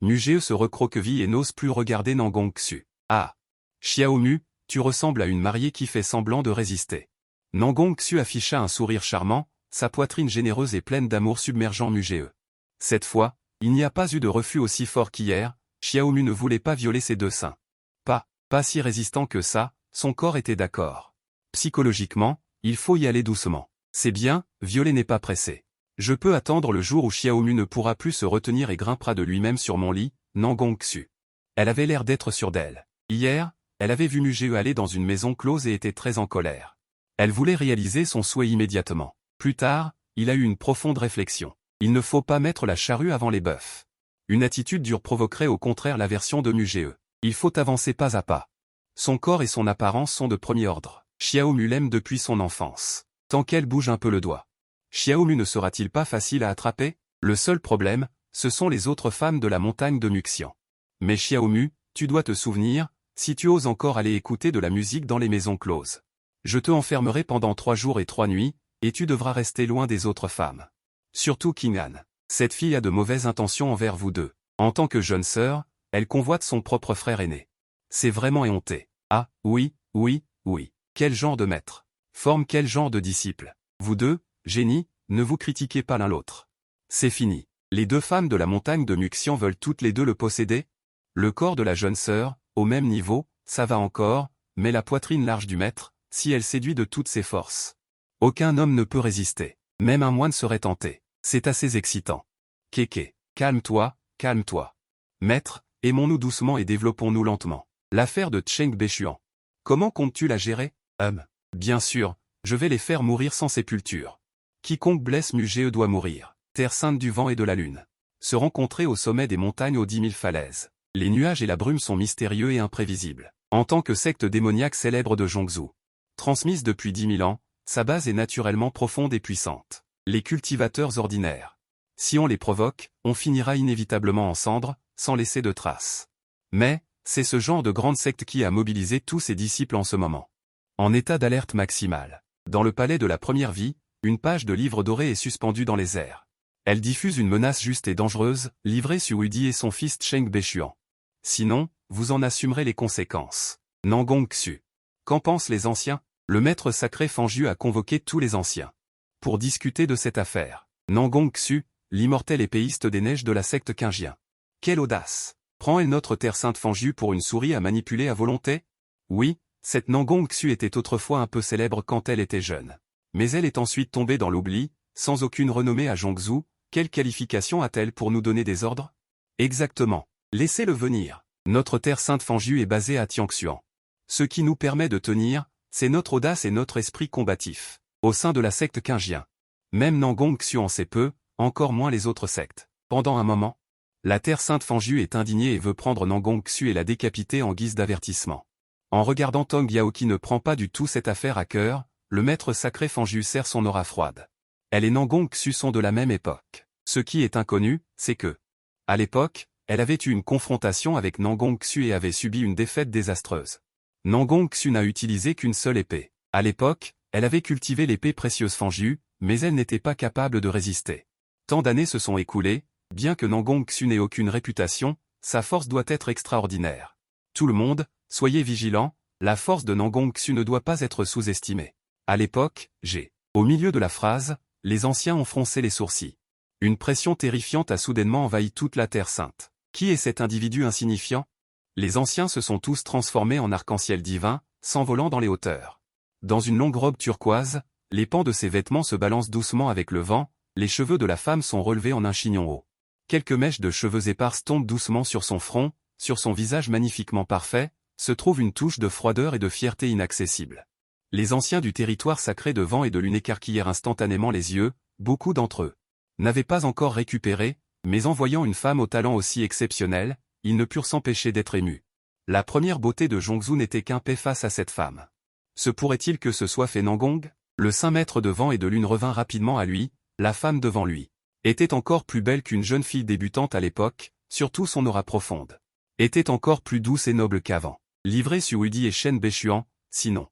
Mugeo se recroqueville et n'ose plus regarder Nangong Xu. Ah! Xiaomu, tu ressembles à une mariée qui fait semblant de résister. Nangong Xu afficha un sourire charmant, sa poitrine généreuse et pleine d'amour submergeant Mugeo. Cette fois, il n'y a pas eu de refus aussi fort qu'hier, Xiaomu ne voulait pas violer ses deux seins. Pas si résistant que ça, son corps était d'accord. Psychologiquement, il faut y aller doucement. C'est bien, violer n'est pas pressé. Je peux attendre le jour où Xiaomu ne pourra plus se retenir et grimpera de lui-même sur mon lit, Nangong Xu. Elle avait l'air d'être sûre d'elle. Hier, elle avait vu Mugeo aller dans une maison close et était très en colère. Elle voulait réaliser son souhait immédiatement. Plus tard, il a eu une profonde réflexion. Il ne faut pas mettre la charrue avant les bœufs. Une attitude dure provoquerait au contraire l'aversion de Mugeo. Il faut avancer pas à pas. Son corps et son apparence sont de premier ordre. Xiaomu l'aime depuis son enfance. Tant qu'elle bouge un peu le doigt. Xiaomu ne sera-t-il pas facile à attraper? Le seul problème, ce sont les autres femmes de la montagne de Muxian. Mais Xiaomu, tu dois te souvenir, si tu oses encore aller écouter de la musique dans les maisons closes. Je te enfermerai pendant 3 jours et 3 nuits, et tu devras rester loin des autres femmes. Surtout Qing'an. Cette fille a de mauvaises intentions envers vous deux. En tant que jeune sœur, elle convoite son propre frère aîné. C'est vraiment éhonté. Ah, oui, oui, oui. Quel genre de maître? Forme quel genre de disciple? Vous deux, génie, ne vous critiquez pas l'un l'autre. C'est fini. Les deux femmes de la montagne de Muxian veulent toutes les deux le posséder? Le corps de la jeune sœur, au même niveau, ça va encore, mais la poitrine large du maître, si elle séduit de toutes ses forces. Aucun homme ne peut résister. Même un moine serait tenté. C'est assez excitant. Kéké, calme-toi, calme-toi. Maître, aimons-nous doucement et développons-nous lentement. L'affaire de Cheng Bechuan. Comment comptes-tu la gérer? Bien sûr, je vais les faire mourir sans sépulture. Quiconque blesse Mugeo doit mourir. Terre sainte du vent et de la lune. Se rencontrer au sommet des montagnes aux 10 000 falaises. Les nuages et la brume sont mystérieux et imprévisibles. En tant que secte démoniaque célèbre de Zhongzhou. Transmise depuis 10 000 ans, sa base est naturellement profonde et puissante. Les cultivateurs ordinaires. Si on les provoque, on finira inévitablement en cendres, sans laisser de traces. Mais, c'est ce genre de grande secte qui a mobilisé tous ses disciples en ce moment. En état d'alerte maximale. Dans le palais de la première vie, une page de livre doré est suspendue dans les airs. Elle diffuse une menace juste et dangereuse, livrée sur Udi et son fils Cheng Bechuan. Sinon, vous en assumerez les conséquences. Nangong Xu. Qu'en pensent les anciens? Le maître sacré Fanju a convoqué tous les anciens. Pour discuter de cette affaire. Nangong Xu, l'immortel épéiste des neiges de la secte Qingjian. Quelle audace! Prend-elle notre terre sainte Fanju pour une souris à manipuler à volonté? Oui, cette Nangong Xu était autrefois un peu célèbre quand elle était jeune. Mais elle est ensuite tombée dans l'oubli, sans aucune renommée à Zhongzhou. Quelle qualification a-t-elle pour nous donner des ordres? Exactement. Laissez-le venir. Notre terre sainte Fanju est basée à Tianxuan. Ce qui nous permet de tenir, c'est notre audace et notre esprit combatif. Au sein de la secte Qingjian. Même Nangong Xu en sait peu, encore moins les autres sectes. Pendant un moment, la terre sainte Fanju est indignée et veut prendre Nangong Xu et la décapiter en guise d'avertissement. En regardant Tong Yao qui ne prend pas du tout cette affaire à cœur, le maître sacré Fanju serre son aura froide. Elle et Nangong Xu sont de la même époque. Ce qui est inconnu, c'est que, à l'époque, elle avait eu une confrontation avec Nangong Xu et avait subi une défaite désastreuse. Nangong Xu n'a utilisé qu'une seule épée. À l'époque, elle avait cultivé l'épée précieuse Fanju, mais elle n'était pas capable de résister. Tant d'années se sont écoulées, bien que Nangong Xu n'ait aucune réputation, sa force doit être extraordinaire. Tout le monde, soyez vigilants, la force de Nangong Xu ne doit pas être sous-estimée. À l'époque, Au milieu de la phrase, les anciens ont froncé les sourcils. Une pression terrifiante a soudainement envahi toute la Terre Sainte. Qui est cet individu insignifiant? Les anciens se sont tous transformés en arc-en-ciel divin, s'envolant dans les hauteurs. Dans une longue robe turquoise, les pans de ses vêtements se balancent doucement avec le vent, les cheveux de la femme sont relevés en un chignon haut. Quelques mèches de cheveux éparses tombent doucement sur son front, sur son visage magnifiquement parfait, se trouve une touche de froideur et de fierté inaccessible. Les anciens du territoire sacré de Vent et de Lune écarquillèrent instantanément les yeux, beaucoup d'entre eux n'avaient pas encore récupéré, mais en voyant une femme au talent aussi exceptionnel, ils ne purent s'empêcher d'être émus. La première beauté de Zhongzhu n'était qu'un paix face à cette femme. Se pourrait-il que ce soit Fenangong? Le saint maître de Vent et de Lune revint rapidement à lui, la femme devant lui était encore plus belle qu'une jeune fille débutante à l'époque, surtout son aura profonde était encore plus douce et noble qu'avant. Livré sur Udi et Shen Bechuan, sinon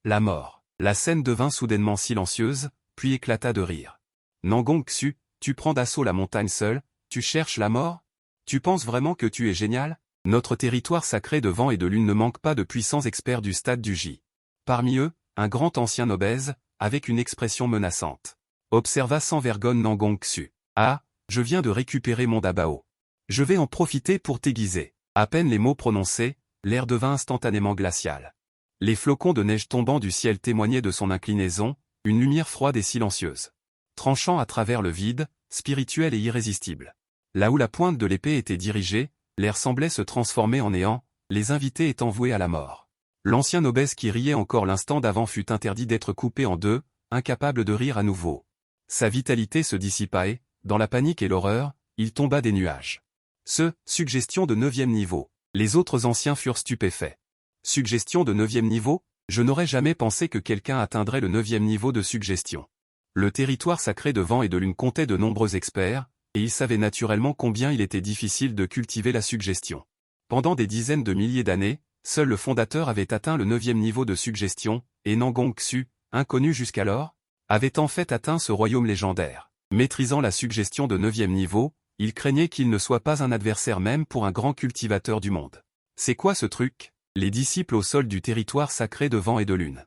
la mort. La scène devint soudainement silencieuse, puis éclata de rire. Nangong Xu, tu prends d'assaut la montagne seule, tu cherches la mort? Tu penses vraiment que tu es génial? Notre territoire sacré de Vent et de Lune ne manque pas de puissants experts du stade du J. Parmi eux, un grand ancien obèse, avec une expression menaçante, observa sans vergogne Nangong Xu. Ah, je viens de récupérer mon dabao. Je vais en profiter pour t'aiguiser. À peine les mots prononcés, l'air devint instantanément glacial. Les flocons de neige tombant du ciel témoignaient de son inclinaison, une lumière froide et silencieuse, tranchant à travers le vide, spirituel et irrésistible. Là où la pointe de l'épée était dirigée, l'air semblait se transformer en néant, les invités étant voués à la mort. L'ancien obèse qui riait encore l'instant d'avant fut interdit d'être coupé en deux, incapable de rire à nouveau. Sa vitalité se dissipa et, dans la panique et l'horreur, il tomba des nuages. Suggestion de 9e niveau. Les autres anciens furent stupéfaits. Suggestion de 9e niveau? Je n'aurais jamais pensé que quelqu'un atteindrait le 9e niveau de suggestion. Le territoire sacré de Vent et de Lune comptait de nombreux experts, et ils savaient naturellement combien il était difficile de cultiver la suggestion. Pendant des dizaines de milliers d'années, seul le fondateur avait atteint le 9e niveau de suggestion, et Nangong Xu, inconnu jusqu'alors, avait en fait atteint ce royaume légendaire. Maîtrisant la suggestion de 9e niveau, il craignait qu'il ne soit pas un adversaire même pour un grand cultivateur du monde. C'est quoi ce truc? Les disciples au sol du territoire sacré de Vent et de Lune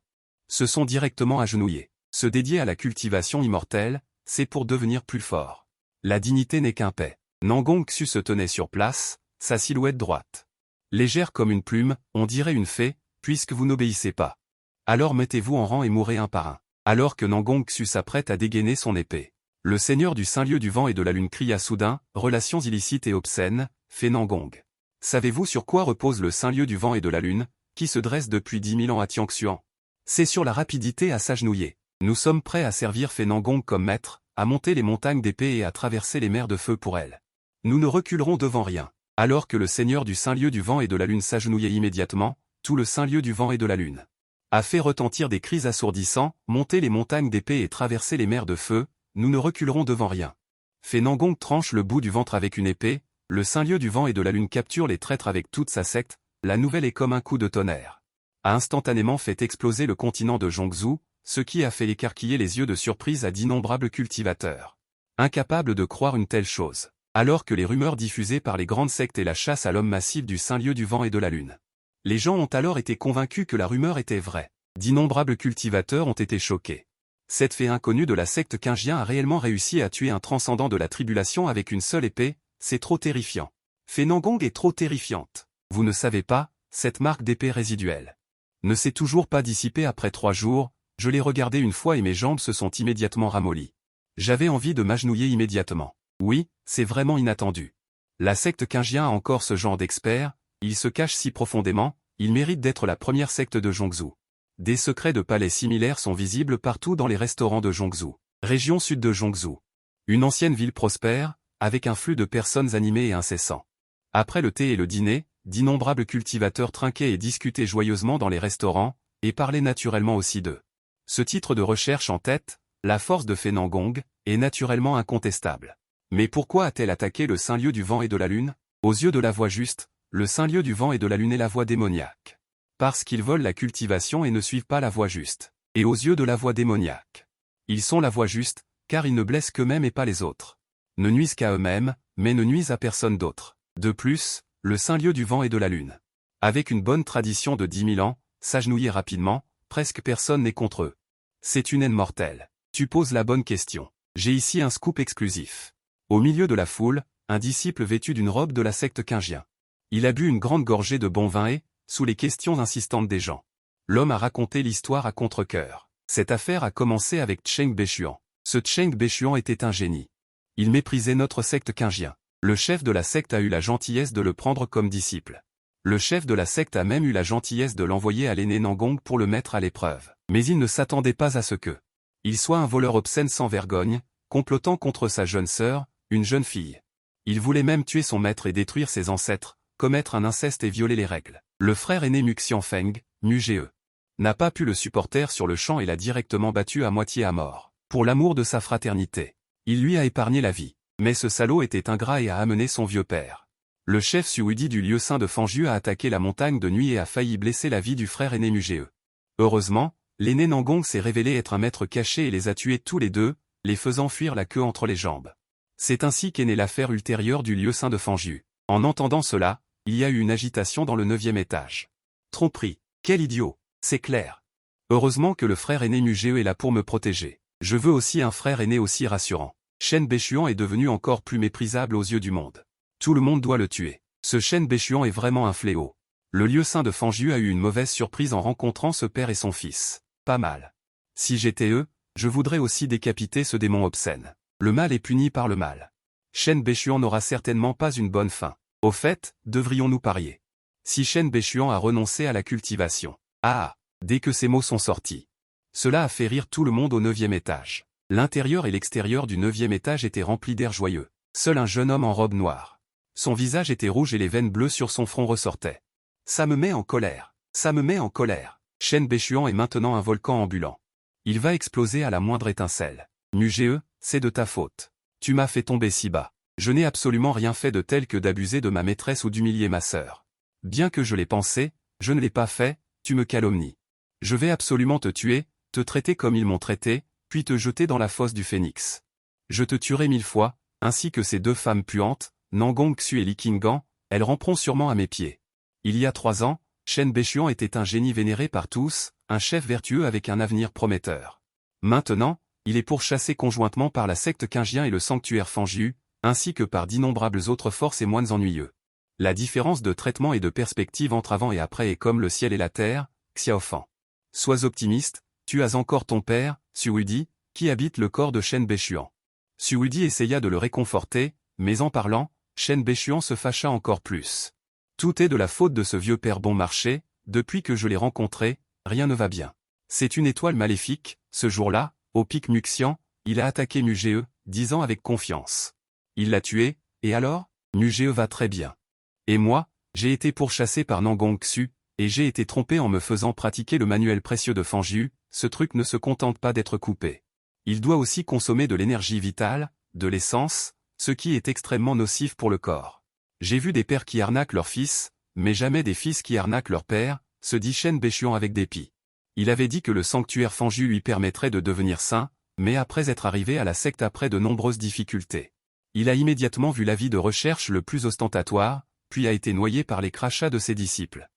se sont directement agenouillés. Se dédier à la cultivation immortelle, c'est pour devenir plus fort. La dignité n'est qu'un paix. Nangong Xu se tenait sur place, sa silhouette droite, légère comme une plume, on dirait une fée, puisque vous n'obéissez pas. Alors mettez-vous en rang et mourrez un par un. Alors que Nangong Xu s'apprête à dégainer son épée, le seigneur du Saint-Lieu du Vent et de la Lune cria soudain, relations illicites et obscènes, fait Nangong. Savez-vous sur quoi repose le Saint-Lieu du Vent et de la Lune, qui se dresse depuis 10 000 ans à Tianxuan? C'est sur la rapidité à s'agenouiller. Nous sommes prêts à servir Fenangong comme maître, à monter les montagnes d'épée et à traverser les mers de feu pour elle. Nous ne reculerons devant rien. Alors que le seigneur du Saint-Lieu du Vent et de la Lune s'agenouillait immédiatement, tout le Saint-Lieu du Vent et de la Lune a fait retentir des cris assourdissants, monter les montagnes d'épée et traverser les mers de feu, nous ne reculerons devant rien. Fenangong tranche le bout du ventre avec une épée, le Saint-Lieu du Vent et de la Lune capture les traîtres avec toute sa secte, la nouvelle est comme un coup de tonnerre. A instantanément fait exploser le continent de Zhongzhou, ce qui a fait écarquiller les yeux de surprise à d'innombrables cultivateurs. Incapables de croire une telle chose. Alors que les rumeurs diffusées par les grandes sectes et la chasse à l'homme massif du Saint-Lieu du Vent et de la Lune. Les gens ont alors été convaincus que la rumeur était vraie. D'innombrables cultivateurs ont été choqués. Cette fée inconnue de la secte Qingjian a réellement réussi à tuer un transcendant de la tribulation avec une seule épée, c'est trop terrifiant. Fenangong est trop terrifiante. Vous ne savez pas, cette marque d'épée résiduelle ne s'est toujours pas dissipée après 3 jours, je l'ai regardée une fois et mes jambes se sont immédiatement ramollies. J'avais envie de m'agenouiller immédiatement. Oui, c'est vraiment inattendu. La secte Qingjian a encore ce genre d'experts, ils se cachent si profondément, ils méritent d'être la première secte de Zhongzhou. Des secrets de palais similaires sont visibles partout dans les restaurants de Zhongzhou. Région sud de Zhongzhou. Une ancienne ville prospère, avec un flux de personnes animées et incessant. Après le thé et le dîner, d'innombrables cultivateurs trinquaient et discutaient joyeusement dans les restaurants, et parlaient naturellement aussi d'eux. Ce titre de recherche en tête, la force de Fenangong, est naturellement incontestable. Mais pourquoi a-t-elle attaqué le Saint-Lieu du Vent et de la Lune? Aux yeux de la voix juste, le Saint-Lieu du Vent et de la Lune est la voie démoniaque. Parce qu'ils volent la cultivation et ne suivent pas la voie juste. Et aux yeux de la voie démoniaque. Ils sont la voie juste, car ils ne blessent qu'eux-mêmes et pas les autres. Ne nuisent qu'à eux-mêmes, mais ne nuisent à personne d'autre. De plus, le Saint-Lieu du Vent et de la Lune, avec une bonne tradition de 10 000 ans, s'agenouiller rapidement, presque personne n'est contre eux. C'est une haine mortelle. Tu poses la bonne question. J'ai ici un scoop exclusif. Au milieu de la foule, un disciple vêtu d'une robe de la secte Qingjian. Il a bu une grande gorgée de bon vin et, sous les questions insistantes des gens, l'homme a raconté l'histoire à contre-cœur. Cette affaire a commencé avec Cheng Bechuan. Ce Cheng Bechuan était un génie. Il méprisait notre secte Qingjian. Le chef de la secte a eu la gentillesse de le prendre comme disciple. Le chef de la secte a même eu la gentillesse de l'envoyer à l'aîné Nangong pour le mettre à l'épreuve. Mais il ne s'attendait pas à ce que il soit un voleur obscène sans vergogne, complotant contre sa jeune sœur, une jeune fille. Il voulait même tuer son maître et détruire ses ancêtres, commettre un inceste et violer les règles. Le frère aîné Mu Xianfeng, Mu Ge, n'a pas pu le supporter sur le champ et l'a directement battu à moitié à mort. Pour l'amour de sa fraternité, il lui a épargné la vie. Mais ce salaud était ingrat et a amené son vieux père. Le chef Suudi du lieu saint de Fanju a attaqué la montagne de nuit et a failli blesser la vie du frère aîné Mu Ge. Heureusement, l'aîné Nangong s'est révélé être un maître caché et les a tués tous les deux, les faisant fuir la queue entre les jambes. C'est ainsi qu'est née l'affaire ultérieure du lieu saint de Fanju. En entendant cela, il y a eu une agitation dans le 9e étage. Tromperie. Quel idiot. C'est clair. Heureusement que le frère aîné Mu Ge est là pour me protéger. Je veux aussi un frère aîné aussi rassurant. Shen Bechuan est devenu encore plus méprisable aux yeux du monde. Tout le monde doit le tuer. Ce Shen Bechuan est vraiment un fléau. Le lieu saint de Fanju a eu une mauvaise surprise en rencontrant ce père et son fils. Pas mal. Si j'étais eux, je voudrais aussi décapiter ce démon obscène. Le mal est puni par le mal. Shen Bechuan n'aura certainement pas une bonne fin. Au fait, devrions-nous parier? Si Shen Bechuan a renoncé à la cultivation. Ah! Dès que ces mots sont sortis. Cela a fait rire tout le monde au 9e étage. L'intérieur et l'extérieur du 9e étage étaient remplis d'air joyeux. Seul un jeune homme en robe noire. Son visage était rouge et les veines bleues sur son front ressortaient. Ça me met en colère. Ça me met en colère. Shen Bechuan est maintenant un volcan ambulant. Il va exploser à la moindre étincelle. Mu Ge, c'est de ta faute. Tu m'as fait tomber si bas. Je n'ai absolument rien fait de tel que d'abuser de ma maîtresse ou d'humilier ma sœur. Bien que je l'ai pensé, je ne l'ai pas fait, tu me calomnies. Je vais absolument te tuer, te traiter comme ils m'ont traité, puis te jeter dans la fosse du phénix. Je te tuerai 1000 fois, ainsi que ces deux femmes puantes, Nangong Xu et Li Qinggan, elles ramperont sûrement à mes pieds. Il y a 3 ans, Shen Bechuan était un génie vénéré par tous, un chef vertueux avec un avenir prometteur. Maintenant, il est pourchassé conjointement par la secte Qingjian et le sanctuaire Fanju, ainsi que par d'innombrables autres forces et moines ennuyeux. La différence de traitement et de perspective entre avant et après est comme le ciel et la terre, Xiaofan. Sois optimiste, tu as encore ton père, Suudi, qui habite le corps de Shen Bechuan. Suudi essaya de le réconforter, mais en parlant, Shen Bechuan se fâcha encore plus. Tout est de la faute de ce vieux père bon marché, depuis que je l'ai rencontré, rien ne va bien. C'est une étoile maléfique, ce jour-là, au pic Muxian, il a attaqué Mu Ge, disant avec confiance. Il l'a tué, et alors, Mu Ge va très bien. Et moi, j'ai été pourchassé par Nangong Xu, et j'ai été trompé en me faisant pratiquer le manuel précieux de Fanju, ce truc ne se contente pas d'être coupé. Il doit aussi consommer de l'énergie vitale, de l'essence, ce qui est extrêmement nocif pour le corps. J'ai vu des pères qui arnaquent leurs fils, mais jamais des fils qui arnaquent leur père, se dit Shen Bechuan avec dépit. Il avait dit que le sanctuaire Fanju lui permettrait de devenir saint, mais après être arrivé à la secte après de nombreuses difficultés. Il a immédiatement vu l'avis de recherche le plus ostentatoire, puis a été noyé par les crachats de ses disciples.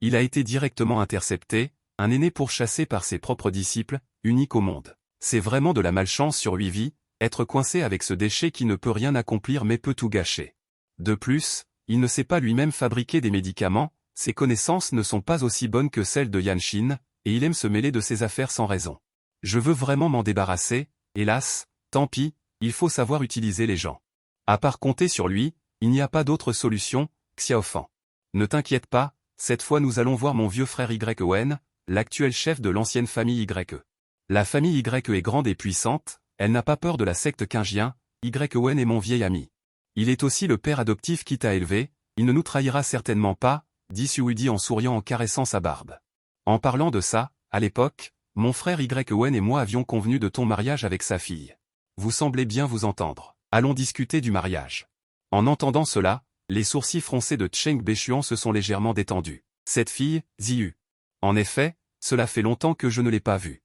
Il a été directement intercepté, un aîné pourchassé par ses propres disciples, unique au monde. C'est vraiment de la malchance sur 8 vies, être coincé avec ce déchet qui ne peut rien accomplir mais peut tout gâcher. De plus, il ne sait pas lui-même fabriquer des médicaments, ses connaissances ne sont pas aussi bonnes que celles de Yan Xin, et il aime se mêler de ses affaires sans raison. Je veux vraiment m'en débarrasser, hélas, tant pis, il faut savoir utiliser les gens. À part compter sur lui, il n'y a pas d'autre solution, Xiaofan. Ne t'inquiète pas, cette fois nous allons voir mon vieux frère Yen, l'actuel chef de l'ancienne famille Ye. La famille Ye est grande et puissante, elle n'a pas peur de la secte Qingjian, Yen est mon vieil ami. Il est aussi le père adoptif qui t'a élevé, il ne nous trahira certainement pas, dit Suudi en souriant en caressant sa barbe. En parlant de ça, à l'époque, mon frère Yen et moi avions convenu de ton mariage avec sa fille. Vous semblez bien vous entendre. Allons discuter du mariage. En entendant cela, les sourcils froncés de Cheng Bechuan se sont légèrement détendus. Cette fille, Ziyu. En effet, cela fait longtemps que je ne l'ai pas vue.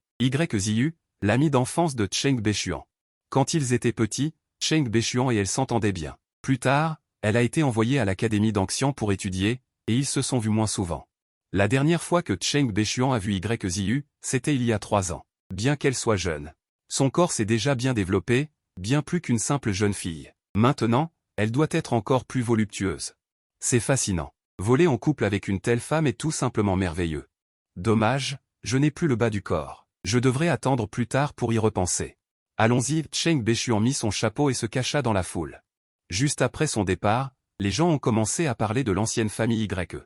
Ziyu, l'ami d'enfance de Cheng Bechuan. Quand ils étaient petits, Cheng Bechuan et elle s'entendaient bien. Plus tard, elle a été envoyée à l'académie d'Anxian pour étudier, et ils se sont vus moins souvent. La dernière fois que Cheng Bechuan a vu Ziyu, c'était il y a 3 ans. Bien qu'elle soit jeune. Son corps s'est déjà bien développé, bien plus qu'une simple jeune fille. Maintenant, elle doit être encore plus voluptueuse. C'est fascinant. Voler en couple avec une telle femme est tout simplement merveilleux. Dommage, je n'ai plus le bas du corps. Je devrais attendre plus tard pour y repenser. Allons-y, Cheng Bechuan mit son chapeau et se cacha dans la foule. Juste après son départ, les gens ont commencé à parler de l'ancienne famille Y.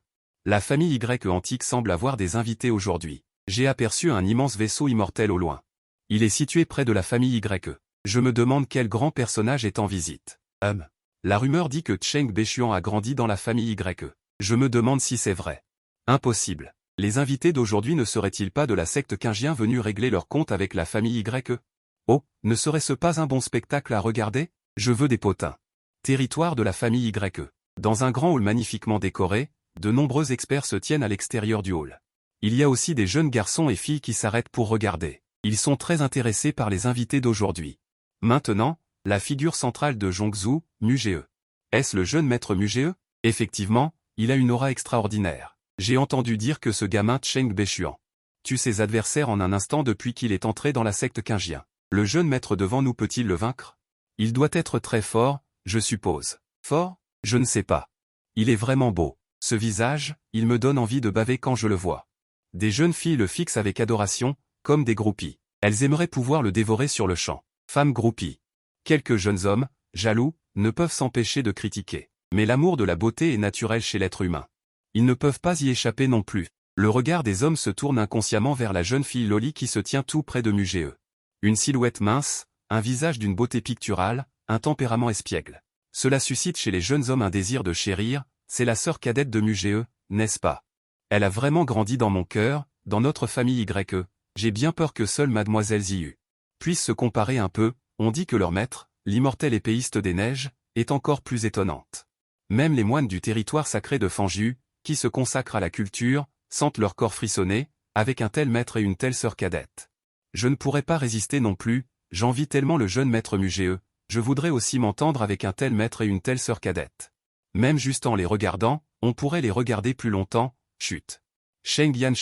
La famille Y antique semble avoir des invités aujourd'hui. J'ai aperçu un immense vaisseau immortel au loin. Il est situé près de la famille Y. Je me demande quel grand personnage est en visite. La rumeur dit que Cheng Bechuan a grandi dans la famille Y. Je me demande si c'est vrai. Impossible. Les invités d'aujourd'hui ne seraient-ils pas de la secte Qingjian venus régler leur compte avec la famille Y? Oh, ne serait-ce pas un bon spectacle à regarder? Je veux des potins. Territoire de la famille Y. Dans un grand hall magnifiquement décoré, de nombreux experts se tiennent à l'extérieur du hall. Il y a aussi des jeunes garçons et filles qui s'arrêtent pour regarder. Ils sont très intéressés par les invités d'aujourd'hui. Maintenant, la figure centrale de Zhongzhu, Mugee. Est-ce le jeune maître Mugee? Effectivement, il a une aura extraordinaire. J'ai entendu dire que ce gamin Cheng Bechuan tue ses adversaires en un instant depuis qu'il est entré dans la secte Qingjian. Le jeune maître devant nous peut-il le vaincre? Il doit être très fort, je suppose. Fort? Je ne sais pas. Il est vraiment beau. Ce visage, il me donne envie de baver quand je le vois. Des jeunes filles le fixent avec adoration, comme des groupies. Elles aimeraient pouvoir le dévorer sur le champ. Femmes groupies. Quelques jeunes hommes, jaloux, ne peuvent s'empêcher de critiquer. Mais l'amour de la beauté est naturel chez l'être humain. Ils ne peuvent pas y échapper non plus. Le regard des hommes se tourne inconsciemment vers la jeune fille Loli qui se tient tout près de Mugee. Une silhouette mince, un visage d'une beauté picturale, un tempérament espiègle. Cela suscite chez les jeunes hommes un désir de chérir, c'est la sœur cadette de Mugee, n'est-ce pas? Elle a vraiment grandi dans mon cœur, dans notre famille Y. J'ai bien peur que seule mademoiselle Ziyu puisse se comparer un peu. On dit que leur maître, l'immortel épéiste des neiges, est encore plus étonnante. Même les moines du territoire sacré de Fanju, qui se consacrent à la culture, sentent leur corps frissonner, avec un tel maître et une telle sœur cadette. Je ne pourrais pas résister non plus, j'envie tellement le jeune maître Mugee, je voudrais aussi m'entendre avec un tel maître et une telle sœur cadette. Même juste en les regardant, on pourrait les regarder plus longtemps, chut. Shengyan,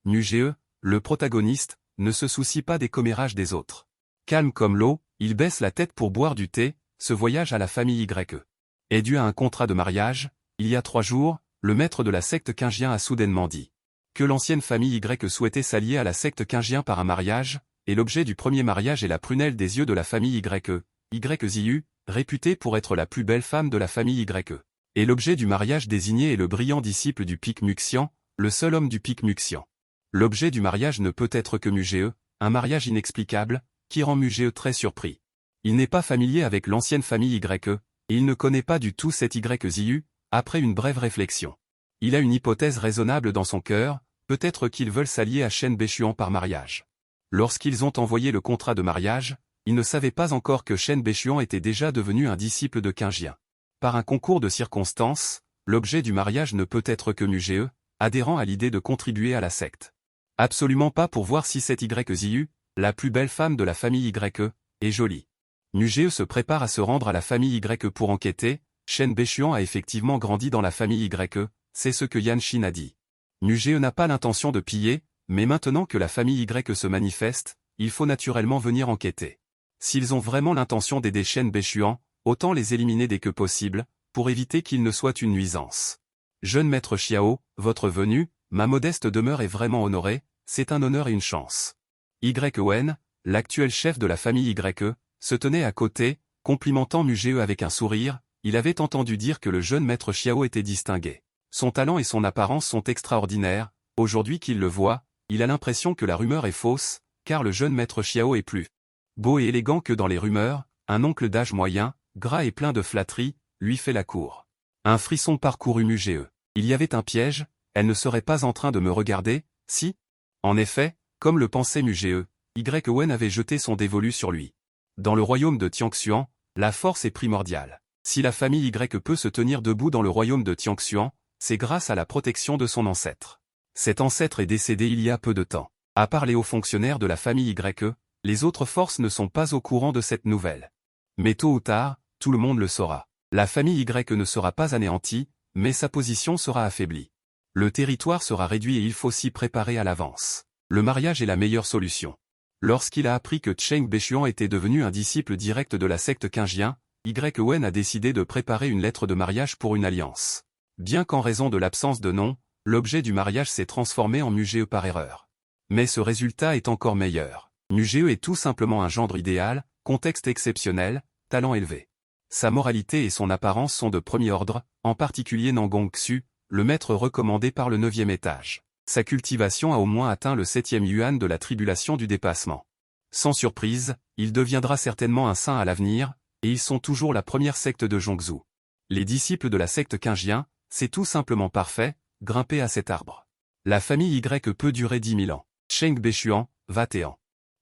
Mugee, le protagoniste, ne se soucie pas des commérages des autres. Calme comme l'eau, il baisse la tête pour boire du thé, ce voyage à la famille Y. Est dû à un contrat de mariage. Il y a 3 jours, le maître de la secte Qingjian a soudainement dit que l'ancienne famille Y souhaitait s'allier à la secte Qingjian par un mariage, et l'objet du premier mariage est la prunelle des yeux de la famille Y Ziyu, réputée pour être la plus belle femme de la famille Y. Et l'objet du mariage désigné est le brillant disciple du pic Muxian, le seul homme du pic Muxian. L'objet du mariage ne peut être que Mugee, un mariage inexplicable, qui rend Mugee très surpris. Il n'est pas familier avec l'ancienne famille Y, et il ne connaît pas du tout cette Y Ziyu, après une brève réflexion. Il a une hypothèse raisonnable dans son cœur, peut-être qu'ils veulent s'allier à Cheng Bechuan par mariage. Lorsqu'ils ont envoyé le contrat de mariage, ils ne savaient pas encore que Cheng Bechuan était déjà devenu un disciple de Qingjian. Par un concours de circonstances, l'objet du mariage ne peut être que Mugee, adhérant à l'idée de contribuer à la secte. Absolument pas pour voir si cette Y Ziyu, la plus belle femme de la famille Y, est jolie. Mugee se prépare à se rendre à la famille Y pour enquêter. Cheng Bechuan a effectivement grandi dans la famille Y, c'est ce que Yan Xin a dit. Mugee n'a pas l'intention de piller, mais maintenant que la famille Y se manifeste, il faut naturellement venir enquêter. S'ils ont vraiment l'intention d'aider Cheng Bechuan, autant les éliminer dès que possible, pour éviter qu'ils ne soient une nuisance. Jeune maître Xiao, votre venue, ma modeste demeure est vraiment honorée, c'est un honneur et une chance. Yen, l'actuel chef de la famille Y, se tenait à côté, complimentant Mugee avec un sourire. Il avait entendu dire que le jeune maître Xiao était distingué. Son talent et son apparence sont extraordinaires. Aujourd'hui qu'il le voit, il a l'impression que la rumeur est fausse, car le jeune maître Xiao est plus beau et élégant que dans les rumeurs. Un oncle d'âge moyen, gras et plein de flatteries, lui fait la cour. Un frisson parcourut Mugee. Il y avait un piège, elle ne serait pas en train de me regarder, si? En effet, comme le pensait Mugee, Yen avait jeté son dévolu sur lui. Dans le royaume de Tianxuan, la force est primordiale. Si la famille Y peut se tenir debout dans le royaume de Tianxuan, c'est grâce à la protection de son ancêtre. Cet ancêtre est décédé il y a peu de temps. À part les hauts fonctionnaires de la famille Y, les autres forces ne sont pas au courant de cette nouvelle. Mais tôt ou tard, tout le monde le saura. La famille Y ne sera pas anéantie, mais sa position sera affaiblie. Le territoire sera réduit et il faut s'y préparer à l'avance. Le mariage est la meilleure solution. Lorsqu'il a appris que Cheng Bechuan était devenu un disciple direct de la secte Qingjian, Yen a décidé de préparer une lettre de mariage pour une alliance. Bien qu'en raison de l'absence de nom, l'objet du mariage s'est transformé en Mugee par erreur. Mais ce résultat est encore meilleur. MuGe est tout simplement un gendre idéal, contexte exceptionnel, talent élevé. Sa moralité et son apparence sont de premier ordre, en particulier Nangong-Xu, le maître recommandé par le 9e étage. Sa cultivation a au moins atteint le 7e yuan de la tribulation du dépassement. Sans surprise, il deviendra certainement un saint à l'avenir, et ils sont toujours la première secte de Zhongzhou. Les disciples de la secte Qingjian, c'est tout simplement parfait, grimper à cet arbre. La famille Y peut durer 10 000 ans. Sheng Bechuan, 21.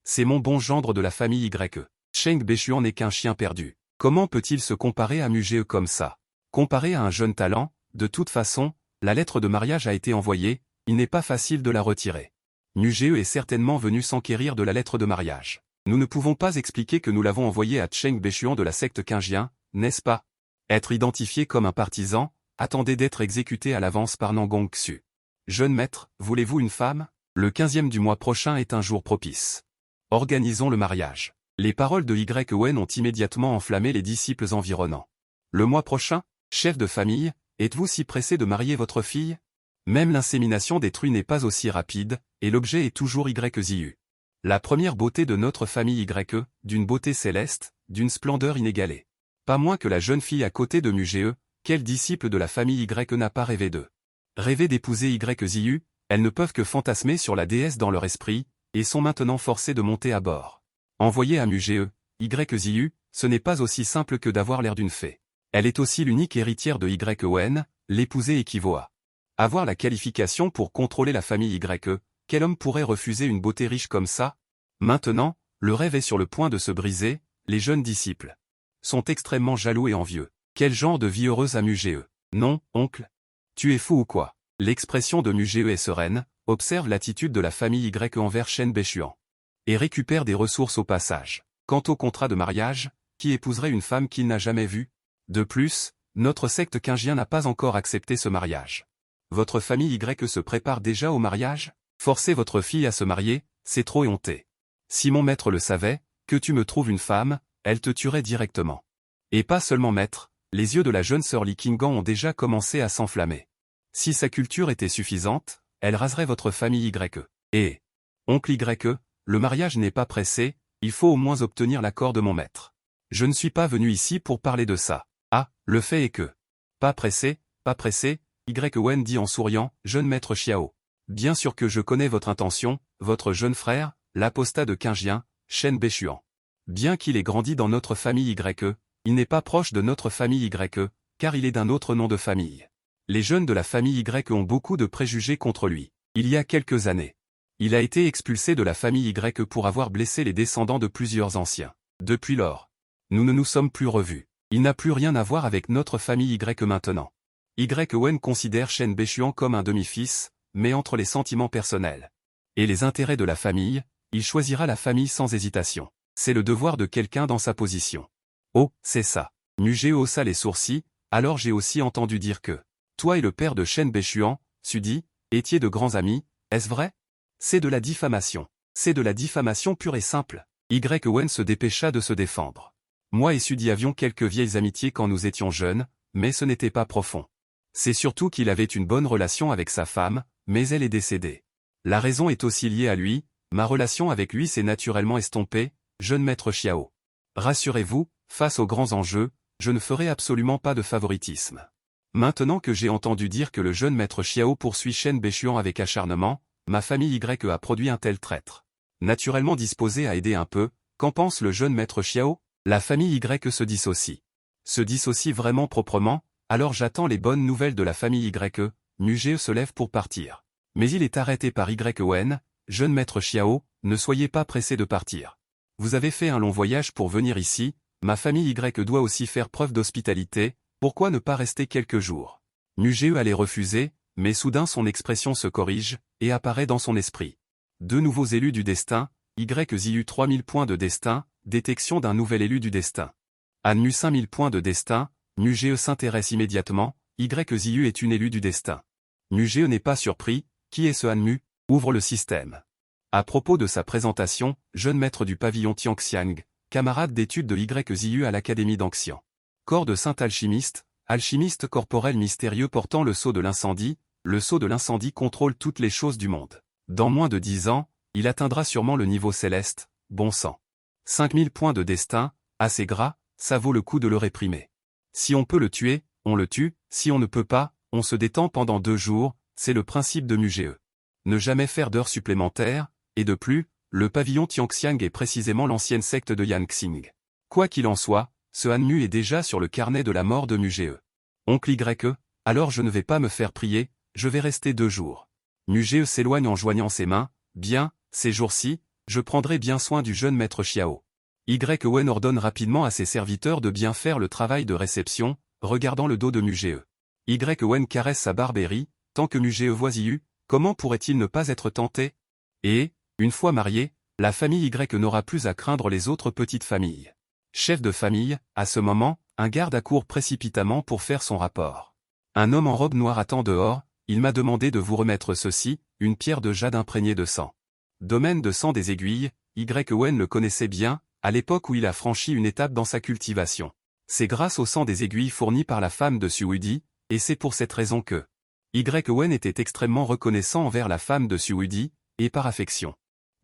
C'est mon bon gendre de la famille Y. Sheng Bechuan n'est qu'un chien perdu. Comment peut-il se comparer à MuGe comme ça? Comparé à un jeune talent, de toute façon, la lettre de mariage a été envoyée, il n'est pas facile de la retirer. MuGe est certainement venu s'enquérir de la lettre de mariage. Nous ne pouvons pas expliquer que nous l'avons envoyée à Sheng Bechuan de la secte Qingjian, n'est-ce pas? Être identifié comme un partisan, attendez d'être exécuté à l'avance par Nangong-Xu. Jeune maître, voulez-vous une femme? Le 15e du mois prochain est un jour propice. Organisons le mariage. Les paroles de Yen ont immédiatement enflammé les disciples environnants. Le mois prochain, chef de famille, êtes-vous si pressé de marier votre fille? Même l'insémination détruite n'est pas aussi rapide, et l'objet est toujours Ziyu. La première beauté de notre famille Y, d'une beauté céleste, d'une splendeur inégalée. Pas moins que la jeune fille à côté de MuGe, quel disciple de la famille Y n'a pas rêvé d'eux? Rêver d'épouser Ziyu, elles ne peuvent que fantasmer sur la déesse dans leur esprit, et sont maintenant forcées de monter à bord. Envoyer à MuGe, Ziyu, ce n'est pas aussi simple que d'avoir l'air d'une fée. Elle est aussi l'unique héritière de Yen, l'épouser équivaut à avoir la qualification pour contrôler la famille Y, quel homme pourrait refuser une beauté riche comme ça? Maintenant, le rêve est sur le point de se briser, les jeunes disciples sont extrêmement jaloux et envieux. Quel genre de vie heureuse a MuGe? Non, oncle? Tu es fou ou quoi? L'expression de MuGe est sereine, observe l'attitude de la famille Y envers Shen Bechuan. Et récupère des ressources au passage. Quant au contrat de mariage, qui épouserait une femme qu'il n'a jamais vue? De plus, notre secte Qingjian n'a pas encore accepté ce mariage. Votre famille Y se prépare déjà au mariage? Forcer votre fille à se marier, c'est trop honté. Si mon maître le savait, que tu me trouves une femme, elle te tuerait directement. Et pas seulement maître, les yeux de la jeune sœur Li Qinggan ont déjà commencé à s'enflammer. Si sa culture était suffisante, elle raserait votre famille Y. Et, oncle Y, le mariage n'est pas pressé, il faut au moins obtenir l'accord de mon maître. Je ne suis pas venu ici pour parler de ça. Ah, le fait est que. Pas pressé, Yen dit en souriant, jeune maître Xiao. Bien sûr que je connais votre intention, votre jeune frère, l'apostat de Qingjian, Shen Bechuan. Bien qu'il ait grandi dans notre famille Y, il n'est pas proche de notre famille Y, car il est d'un autre nom de famille. Les jeunes de la famille Y ont beaucoup de préjugés contre lui. Il y a quelques années, il a été expulsé de la famille Y pour avoir blessé les descendants de plusieurs anciens. Depuis lors, nous ne nous sommes plus revus. Il n'a plus rien à voir avec notre famille Y maintenant. Yen considère Shen Bechuan comme un demi-fils, mais entre les sentiments personnels et les intérêts de la famille, il choisira la famille sans hésitation. C'est le devoir de quelqu'un dans sa position. Oh, c'est ça. MuGe haussa les sourcils, alors j'ai aussi entendu dire que toi et le père de Shen Bechuan, Sudi, étiez de grands amis, est-ce vrai? C'est de la diffamation. C'est de la diffamation pure et simple. Yen se dépêcha de se défendre. Moi et Sudi avions quelques vieilles amitiés quand nous étions jeunes, mais ce n'était pas profond. C'est surtout qu'il avait une bonne relation avec sa femme, mais elle est décédée. La raison est aussi liée à lui, ma relation avec lui s'est naturellement estompée, jeune maître Xiao. Rassurez-vous, face aux grands enjeux, je ne ferai absolument pas de favoritisme. Maintenant que j'ai entendu dire que le jeune maître Xiao poursuit Shen Bechuan avec acharnement, ma famille Y a produit un tel traître. Naturellement disposé à aider un peu, qu'en pense le jeune maître Xiao? La famille Y se dissocie. Se dissocie vraiment proprement, alors j'attends les bonnes nouvelles de la famille Y, MuGe se lève pour partir. Mais il est arrêté par Yen, jeune maître Xiao, ne soyez pas pressé de partir. Vous avez fait un long voyage pour venir ici, ma famille Y doit aussi faire preuve d'hospitalité, pourquoi ne pas rester quelques jours? MuGe allait refuser, mais soudain son expression se corrige, et apparaît dans son esprit. Deux nouveaux élus du destin, Ziyu 3000 points de destin, détection d'un nouvel élu du destin. Anmu 5000 points de destin, MuGe s'intéresse immédiatement, Ziyu est une élue du destin. MuGe n'est pas surpris, qui est ce Anmu? Ouvre le système. À propos de sa présentation, jeune maître du pavillon Tianxiang, camarade d'études de Ziyu à l'académie d'Anxian. Corps de saint alchimiste, alchimiste corporel mystérieux portant le sceau de l'incendie, le sceau de l'incendie contrôle toutes les choses du monde. Dans moins de 10 ans, il atteindra sûrement le niveau céleste, bon sang. 5000 points de destin, assez gras, ça vaut le coup de le réprimer. Si on peut le tuer, on le tue, si on ne peut pas, on se détend pendant 2 jours, c'est le principe de Mugee. Ne jamais faire d'heures supplémentaires, et de plus, le pavillon Tianxiang est précisément l'ancienne secte de Yan Xing. Quoi qu'il en soit, ce Han Mu est déjà sur le carnet de la mort de Mugee. Oncle Y, alors je ne vais pas me faire prier, je vais rester 2 jours. Mugee s'éloigne en joignant ses mains, bien, ces jours-ci, je prendrai bien soin du jeune maître Xiao. Wen ordonne rapidement à ses serviteurs de bien faire le travail de réception, regardant le dos de Mugee. Wen caresse sa barbe et rit, tant que Mugee voisille, comment pourrait-il ne pas être tenté? Et, une fois marié, la famille Y n'aura plus à craindre les autres petites familles. Chef de famille, à ce moment, un garde accourt précipitamment pour faire son rapport. Un homme en robe noire attend dehors, il m'a demandé de vous remettre ceci, une pierre de jade imprégnée de sang. Domaine de sang des aiguilles, Wen le connaissait bien, à l'époque où il a franchi une étape dans sa cultivation. C'est grâce au sang des aiguilles fourni par la femme de Suudi, et c'est pour cette raison que Wen était extrêmement reconnaissant envers la femme de Suudi, et par affection.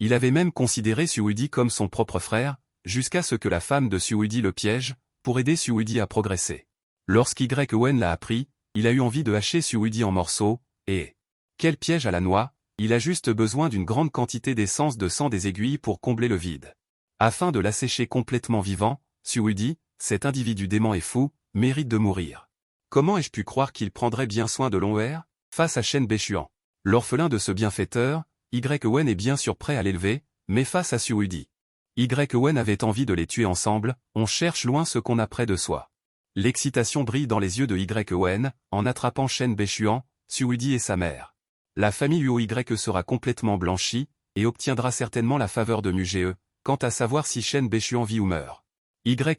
Il avait même considéré Suudi comme son propre frère, jusqu'à ce que la femme de Suudi le piège, pour aider Suudi à progresser. Wen l'a appris, il a eu envie de hacher Suudi en morceaux, et quel piège à la noix, il a juste besoin d'une grande quantité d'essence de sang des aiguilles pour combler le vide. Afin de l'assécher complètement vivant, Suudi, cet individu dément et fou, mérite de mourir. Comment ai-je pu croire qu'il prendrait bien soin de Long'er, face à Shen Bechuan? L'orphelin de ce bienfaiteur, Wen est bien sûr prêt à l'élever, mais face à Suudi. Wen avait envie de les tuer ensemble, on cherche loin ce qu'on a près de soi. L'excitation brille dans les yeux de Wen, en attrapant Shen Bechuan, Suudi et sa mère. La famille Uoy sera complètement blanchie, et obtiendra certainement la faveur de Mugee, quant à savoir si Shen Bechuan vit ou meurt.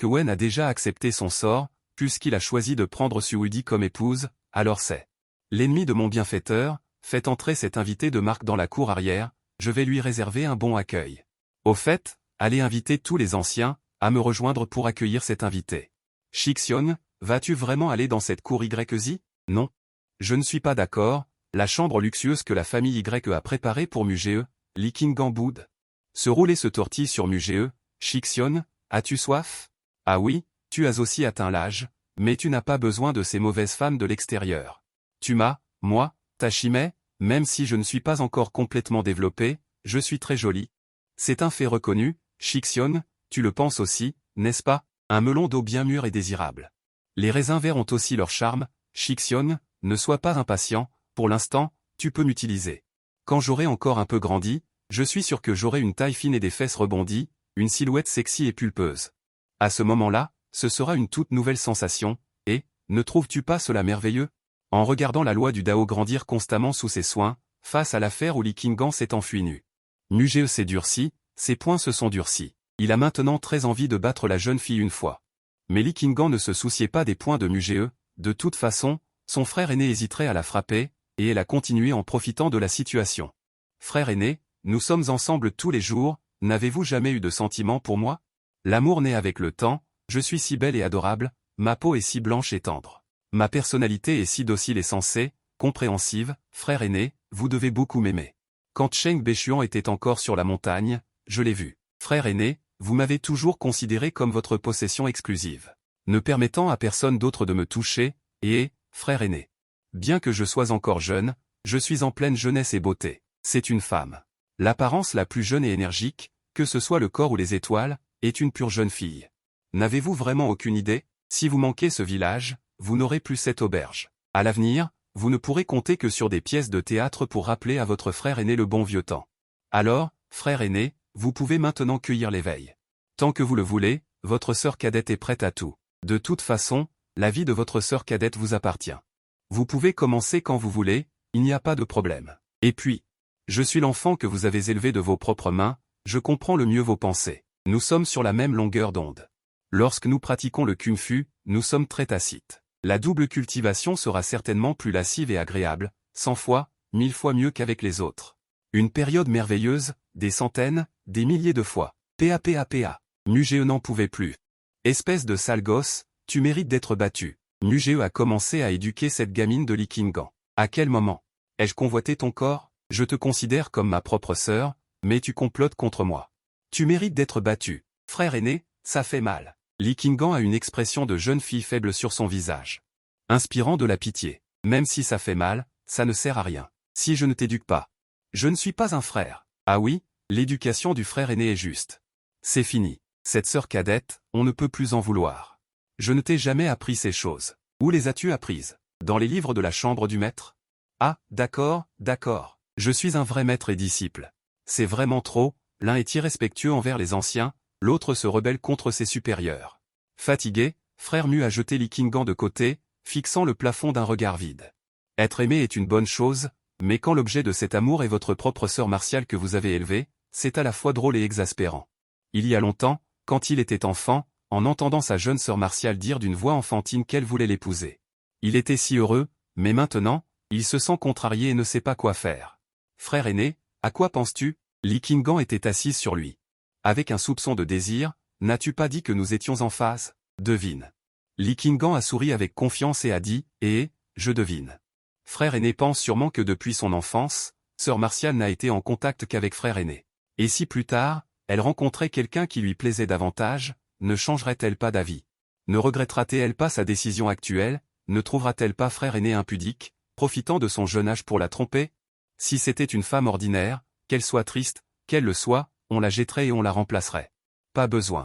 Wen a déjà accepté son sort, puisqu'il a choisi de prendre Suudi comme épouse, alors c'est l'ennemi de mon bienfaiteur, faites entrer cet invité de marque dans la cour arrière, je vais lui réserver un bon accueil. Au fait, allez inviter tous les anciens, à me rejoindre pour accueillir cet invité. Shixion, vas-tu vraiment aller dans cette cour YZ? Non. Je ne suis pas d'accord, la chambre luxueuse que la famille Y a préparée pour Mugee, Li Qinggan boude. Se rouler se tortille sur Mugee, Shixion, as-tu soif? Ah oui, tu as aussi atteint l'âge, mais tu n'as pas besoin de ces mauvaises femmes de l'extérieur. Tu m'as, moi, Tachime, même si je ne suis pas encore complètement développé, je suis très jolie. C'est un fait reconnu, Shixion, tu le penses aussi, n'est-ce pas? Un melon d'eau bien mûr et désirable. Les raisins verts ont aussi leur charme, Shixion, ne sois pas impatient, pour l'instant, tu peux m'utiliser. Quand j'aurai encore un peu grandi, je suis sûr que j'aurai une taille fine et des fesses rebondies, une silhouette sexy et pulpeuse. À ce moment-là, ce sera une toute nouvelle sensation, et, ne trouves-tu pas cela merveilleux? En regardant la loi du Dao grandir constamment sous ses soins, face à l'affaire où Li Qinggan s'est enfui nu. Mugee s'est durci, ses poings se sont durcis. Il a maintenant très envie de battre la jeune fille une fois. Mais Li Qinggan ne se souciait pas des poings de Mugee, de toute façon, son frère aîné hésiterait à la frapper, et elle a continué en profitant de la situation. Frère aîné, nous sommes ensemble tous les jours, n'avez-vous jamais eu de sentiments pour moi? L'amour naît avec le temps, je suis si belle et adorable, ma peau est si blanche et tendre. Ma personnalité est si docile et sensée, compréhensive, frère aîné, vous devez beaucoup m'aimer. Quand Shen Bechuan était encore sur la montagne, je l'ai vu. Frère aîné, vous m'avez toujours considéré comme votre possession exclusive, ne permettant à personne d'autre de me toucher, et, frère aîné. Bien que je sois encore jeune, je suis en pleine jeunesse et beauté. C'est une femme. L'apparence la plus jeune et énergique, que ce soit le corps ou les étoiles, est une pure jeune fille. N'avez-vous vraiment aucune idée? Si vous manquez ce village, vous n'aurez plus cette auberge. À l'avenir, vous ne pourrez compter que sur des pièces de théâtre pour rappeler à votre frère aîné le bon vieux temps. Alors, frère aîné, vous pouvez maintenant cueillir l'éveil. Tant que vous le voulez, votre sœur cadette est prête à tout. De toute façon, la vie de votre sœur cadette vous appartient. Vous pouvez commencer quand vous voulez, il n'y a pas de problème. Et puis, je suis l'enfant que vous avez élevé de vos propres mains, je comprends le mieux vos pensées. Nous sommes sur la même longueur d'onde. Lorsque nous pratiquons le kung-fu, nous sommes très tacites. La double cultivation sera certainement plus lascive et agréable, 100 fois, 1000 fois mieux qu'avec les autres. Une période merveilleuse, des centaines, des milliers de fois. Pa. Mugee n'en pouvait plus. Espèce de sale gosse, tu mérites d'être battu. Mugee a commencé à éduquer cette gamine de Li Qinggan. À quel moment? Ai-je convoité ton corps? Je te considère comme ma propre sœur, mais tu complotes contre moi. Tu mérites d'être battu. Frère aîné, ça fait mal. Li Qinggan a une expression de jeune fille faible sur son visage, inspirant de la pitié. Même si ça fait mal, ça ne sert à rien. Si je ne t'éduque pas, je ne suis pas un frère. Ah oui, l'éducation du frère aîné est juste. C'est fini. Cette sœur cadette, on ne peut plus en vouloir. Je ne t'ai jamais appris ces choses. Où les as-tu apprises? Dans les livres de la chambre du maître? Ah, d'accord, d'accord. Je suis un vrai maître et disciple. C'est vraiment trop, l'un est irrespectueux envers les anciens, l'autre se rebelle contre ses supérieurs. Fatigué, frère Mu a jeté Li Qinggan de côté, fixant le plafond d'un regard vide. Être aimé est une bonne chose, mais quand l'objet de cet amour est votre propre sœur martiale que vous avez élevée, c'est à la fois drôle et exaspérant. Il y a longtemps, quand il était enfant, en entendant sa jeune sœur martiale dire d'une voix enfantine qu'elle voulait l'épouser. Il était si heureux, mais maintenant, il se sent contrarié et ne sait pas quoi faire. Frère aîné, à quoi penses-tu? Li Qinggan était assise sur lui. Avec un soupçon de désir, n'as-tu pas dit que nous étions en phase? Devine. Li Qinggan a souri avec confiance et a dit, je devine. Frère aîné pense sûrement que depuis son enfance, sœur martiale n'a été en contact qu'avec frère aîné. Et si plus tard, elle rencontrait quelqu'un qui lui plaisait davantage, ne changerait-elle pas d'avis? Ne regrettera-t-elle pas sa décision actuelle? Ne trouvera-t-elle pas frère aîné impudique, profitant de son jeune âge pour la tromper? Si c'était une femme ordinaire, qu'elle soit triste, qu'elle le soit, on la jetterait et on la remplacerait. Pas besoin.